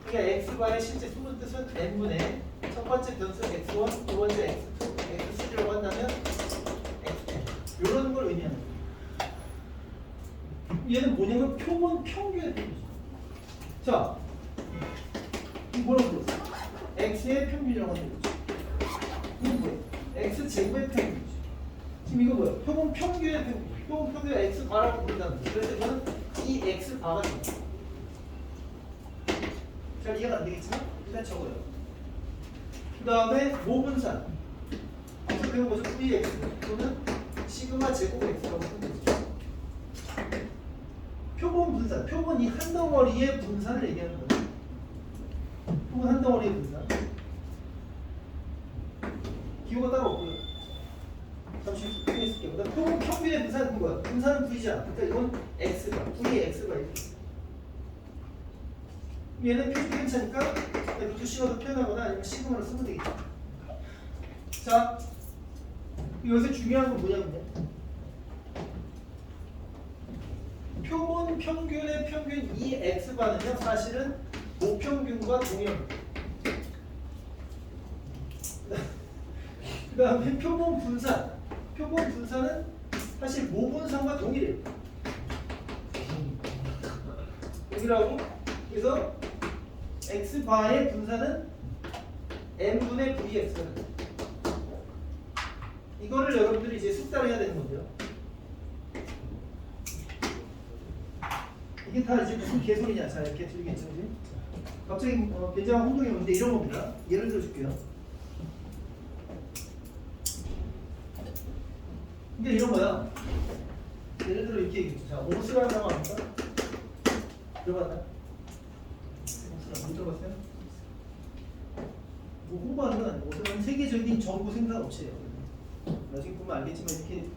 그러니까 x바의 실제 숨은 뜻은 n분의 첫 번째 변수 x1, 두 번째 x2, x3라고 한다면 xn 이런 걸 의미하는 거예요. 얘는 뭐냐면 표본 평균의 평균이죠. 자, 이 뭐라고 불렀어? x의 평균이라고 하는 거죠. 이건 뭐예요? x 제곱의 평균이죠. 지금 이거 뭐예요? 표본 평균의 평균. 표본 평균을 x 바라고 부른다는 거죠. 그래서 이거는 이 x 바가 됩니다. 잘 이해가 안 되겠지만 일단 적어요. 그 다음에 모분산. 그래서 그건 뭐죠? vx 또는 시그마 제곱 x라고 하는 거죠. 표본 분산. 표본 이 한 덩어리의 분산을 얘기하는 거예요. 표본 한 덩어리의 분산. 기호가 따로 없고요. 잠시 후에 쓸게요. 그다음 표본 평균의 분산은 뭐야? 분산은 v잖아. 그러니까 이건 x가 vx가 이렇게. 얘는 표준 괜찮으니까 루트 씌워서 표현하거나 아니면 시그마로 쓰면 되겠죠. 자, 여기서 중요한 건 뭐냐면요. 표본 평균의 평균 이 x바는요 사실은 모평균과 동일합니다. 그 다음에 표본 분산. 표본 분산은 사실 모분산과 동일해요. 동일하고 그래서 x바의 분산은 n분의 vx가 돼요. 이거를 여러분들이 이제 숙달을 해야 되는 건데요. 이게 다 이제 무슨 개소리냐. 자, 이렇게 들리겠죠. 갑자기 굉장한 혼동이 오는데 이런 겁니다. 예를 들어 줄게요. 이게 이런 거야. 예를 들어 이렇게 얘기했죠. 자, 오스라라고 합니까? 들어봤나요? 오스라 못 들어봤어요? 뭐 홍보하는 건 아니고 오스라는 세계적인 정부 생산 업체예요. 나중에 보면 알겠지만 이렇게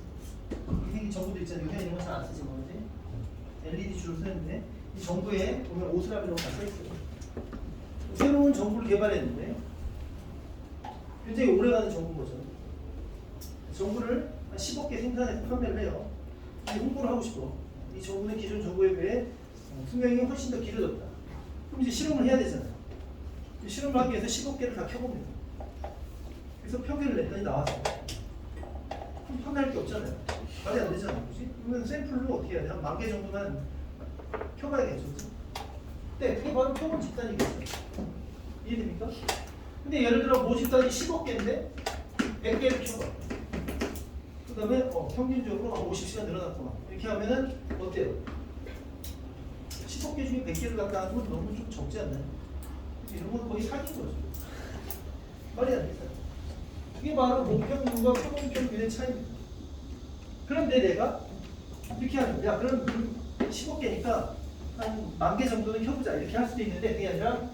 세계 정부도 있잖아요. 요새 이런 거 잘 안 쓰지 뭐 이제 LED 주로 쓰는데 이 정부에 보면 오스라이라고 다 써있어요. 새로운 정부를 개발했는데 굉장히 오래가는 정부인 거죠. 정부를 한 10억 개 생산해서 판매를 해요. 홍보를 하고 싶어. 이 정부는 기존 정부에 비해 수명이 훨씬 더 길어졌다. 그럼 이제 실험을 해야 되잖아요. 실험을 하기 위해서 10억 개를 다 켜봅니다. 그래서 평균을 냈더니 나와서 그럼 판매할 게 없잖아요. 말이 안 되잖아요. 그지? 그러면 샘플로 어떻게 해야 돼? 한 10,000개 정도만 켜봐야겠죠. 네, 그게 바로 표본 집단이겠죠. 이해됩니까? 근데 예를 들어 모집단이 10억 개인데 100개를 켜봐. 그 다음에 평균적으로 50시간 늘어났구나. 이렇게 하면은 어때요? 10억 개 중에 100개를 갖다 하는 건 너무 좀 적지 않나요? 이런 건 거의 사기인 거죠. 말이 안 되잖아요. 그게 바로 모평균과 표본평균의 차이입니다. 그런데 내가 이렇게 하는 거야. 그럼 15개니까 한 10,000개 정도는 켜보자. 이렇게 할 수도 있는데 그게 아니라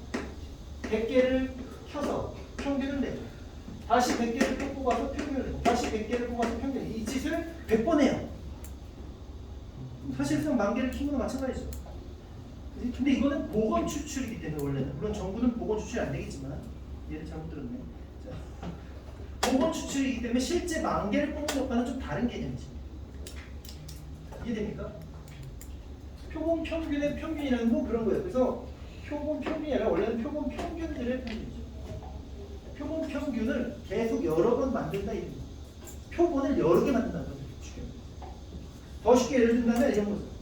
100개를 켜서 평균을 내고 다시 100개를 뽑아서 평균을 내고 다시 100개를 뽑아서 평균을 내고 이 짓을 100번 해요. 사실상 10,000개를 킨 거나 마찬가지죠. 근데 이거는 보건 추출이기 때문에 원래는 물론 정부는 보건 추출이 안 되겠지만 얘를 잘못 들었네. 자, 보건 추출이기 때문에 실제 10,000개를 뽑는 것과는 좀 다른 개념이지. 이해됩니까? 표본 평균의 평균이라는 건 그런 거예요. 그래서 표본 평균이 아니라 원래는 표본 평균들의 평균이죠. 표본 평균을 계속 여러 번 만든다 이런 거예요. 표본을 여러 개 만든다는 거죠. 더 쉽게 예를 든다면 이런 거죠.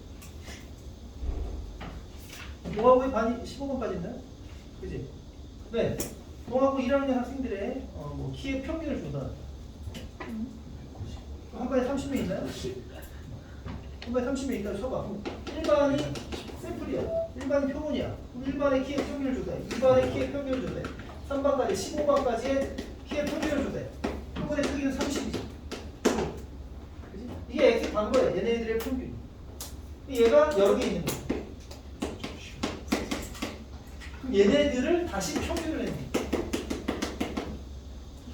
동아고의 반이 15번 빠진다? 그지? 네. 동아고 1학년 학생들의 키의 평균을 준다. 한 반에 30명 있나요? 한 반에 30명 있다고 쳐봐. 1반이 샘플이야. 1반이 표본이야. 1반의 키의 평균을 줘야 돼. 2반의 키의 평균을 줘야 돼. 3반까지, 15반까지의 키의 평균을 줘야 돼. 표본의 크기는 30이지. 그지? 이게 X 반거야. 얘네들의 평균. 얘가 여러 개 있는 거야. 그럼 얘네들을 다시 평균을 해요.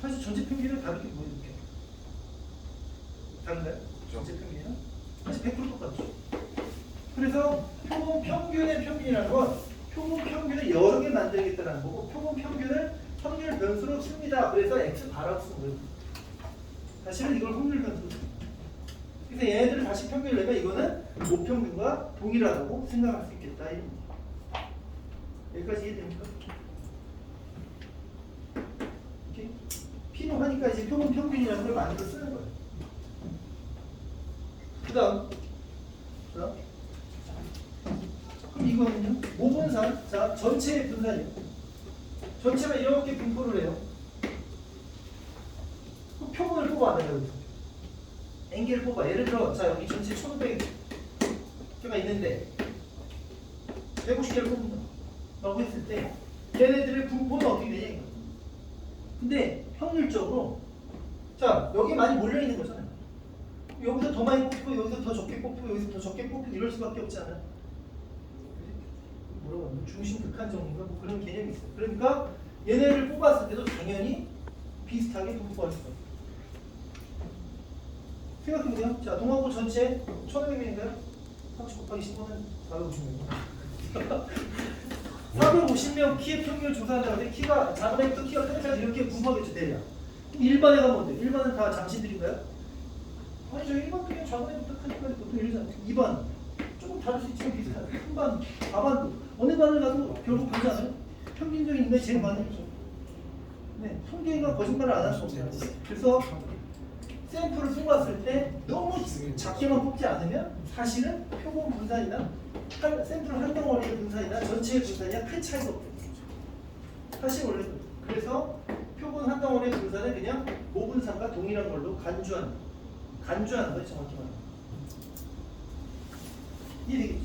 사실 전체 평균은 다르게 보여요. 이렇게. 다른가요? 전체 평균은? 사실 100% 똑같죠. 그래서 표본 평균의 평균이라는 건 표본 평균을 여러 개 만들겠다는 거고 표본 평균을 확률 변수로 씁니다. 그래서 x 바라고 쓴 거예요. 사실은 이걸 확률 변수로 씁니다. 그래서 얘네들을 다시 평균을 내면 이거는 모평균과 동일하다고 생각할 수 있겠다. 여기까지 이해됩니까? 이렇게 필요하니까 이제 표본 평균이라는 걸 만들어 쓰는 거예요. 그 다음 그럼 이거는요 모분산. 자, 전체의 분산이에요. 전체가 이렇게 분포를 해요. 그럼 표본을 뽑아야 돼요. 여기서 N개를 뽑아. 예를 들어 자 여기 전체 1500개가 있는데 150개를 뽑는다 라고 했을 때 걔네들의 분포는 어떻게 되냐 이거. 근데 확률적으로 자 여기 많이 몰려있는 거잖아요. 여기서 더 많이 뽑히고 여기서 더 적게 뽑히고 여기서 더 적게 뽑히고 이럴 수밖에 없지 않아요? 뭐라고 하면 중심 극한정인가 뭐 그런 개념이 있어요. 그러니까 얘네를 뽑았을 때도 당연히 비슷하게 분포할 수가 있어요. 생각해보세요. 자, 동아고 전체 1500명인가요? 30 곱하기 15는 450명. 450명 키의 평균을 조사한다는데 키가 작은 애부터 키가 큰 애까지 이렇게 분포하겠죠, 대략. 그럼 일반에 가면 어때요? 일반은 다 장신들인가요? 아니죠. 일반 그냥 작은 애부터 큰 애까지 보통 이러잖아요. 2반 조금 다를 수 있지만 비슷하죠. 3반, 4반도 어느 반을 가도 결국 그러잖아요. 평균적인 인간이 제일 많으죠. 네, 통계가 거짓말을 안 할 수 없어요. 그래서 샘플을 뽑았을 때 너무 작게만 뽑지 않으면 사실은 표본 분산이나 샘플 한 덩어리의 분산이나 전체의 분산이나 큰 차이가 없어요. 사실 원래 그래서 표본 한 덩어리의 분산은 그냥 모분산과 동일한 걸로 간주하는 거예요. 정확히 말하면. 이해되겠죠?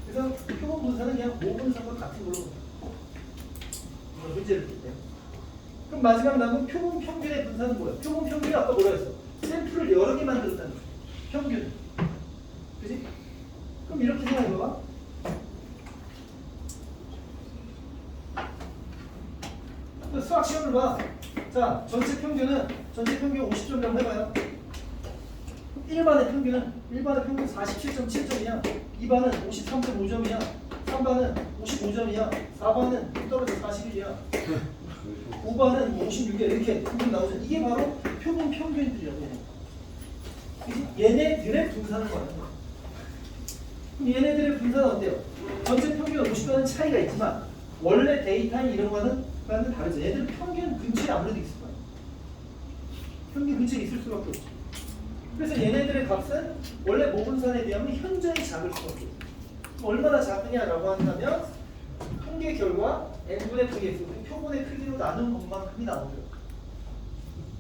그래서 표본 분산은 그냥 모분산과 같은 걸로 문제를 풀 때. 그럼 마지막 남은 표본 평균의 분산은 뭐야? 표본 평균이 아까 뭐라 했어? 샘플을 여러 개 만들었다는 거야. 평균. 그지? 그럼 이렇게 생각해봐. 수학 시험을 봐. 자, 전체 평균 50점이라고 해봐요. 1반의 평균은 47.7점이야. 2반은 53.5점이야. 3반은 55점이야. 4반은 떨어져 41이야. 5반은 56이야. 이렇게 평균 나오죠. 이게 바로 표본 평균들이라고 해요. 얘네들의 분산을 말하는 거야. 그럼 얘네들의 분산은 어때요? 전체 평균 50과는 차이가 있지만 원래 데이터인 이런 거는 다르죠. 얘들은 평균 근처에 아무래도 있을 거예요. 평균 근처에 있을 수밖에 없죠. 그래서 얘네들의 값은 원래 모분산에 비하면 현저히 작을 수밖에 없어요. 얼마나 작으냐라고 한다면 통계 결과 n분의 vx, 표본의 크기로 나눈 것만큼이 나오죠.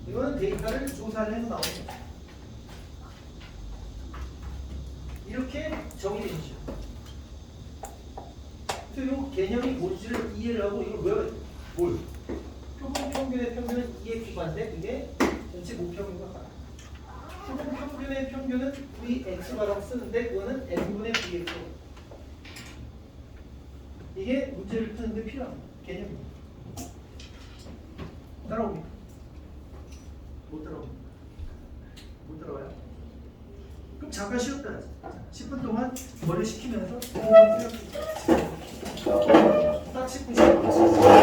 이거는 데이터를 조사를 해서 나오는 거죠. 이렇게 정의되어 있죠. 그래서 이 개념이 뭔지를 이해를 하고 이걸 외워야 돼요. 뭘? 표본 평균의 평균은 2에 기반인데 그게 전체 모평균과 같아요. 표본 평균의 평균은 vx라고 쓰는데 그거는 n분의 vx. 이게 문제를 푸는데 필요한 개념입니다. 따라옵니까? 못 따라옵니까? 못 따라와요? 그럼 잠깐 쉬었다 하지. 10분 동안 머리 식히면서 딱 10분 쉬었다.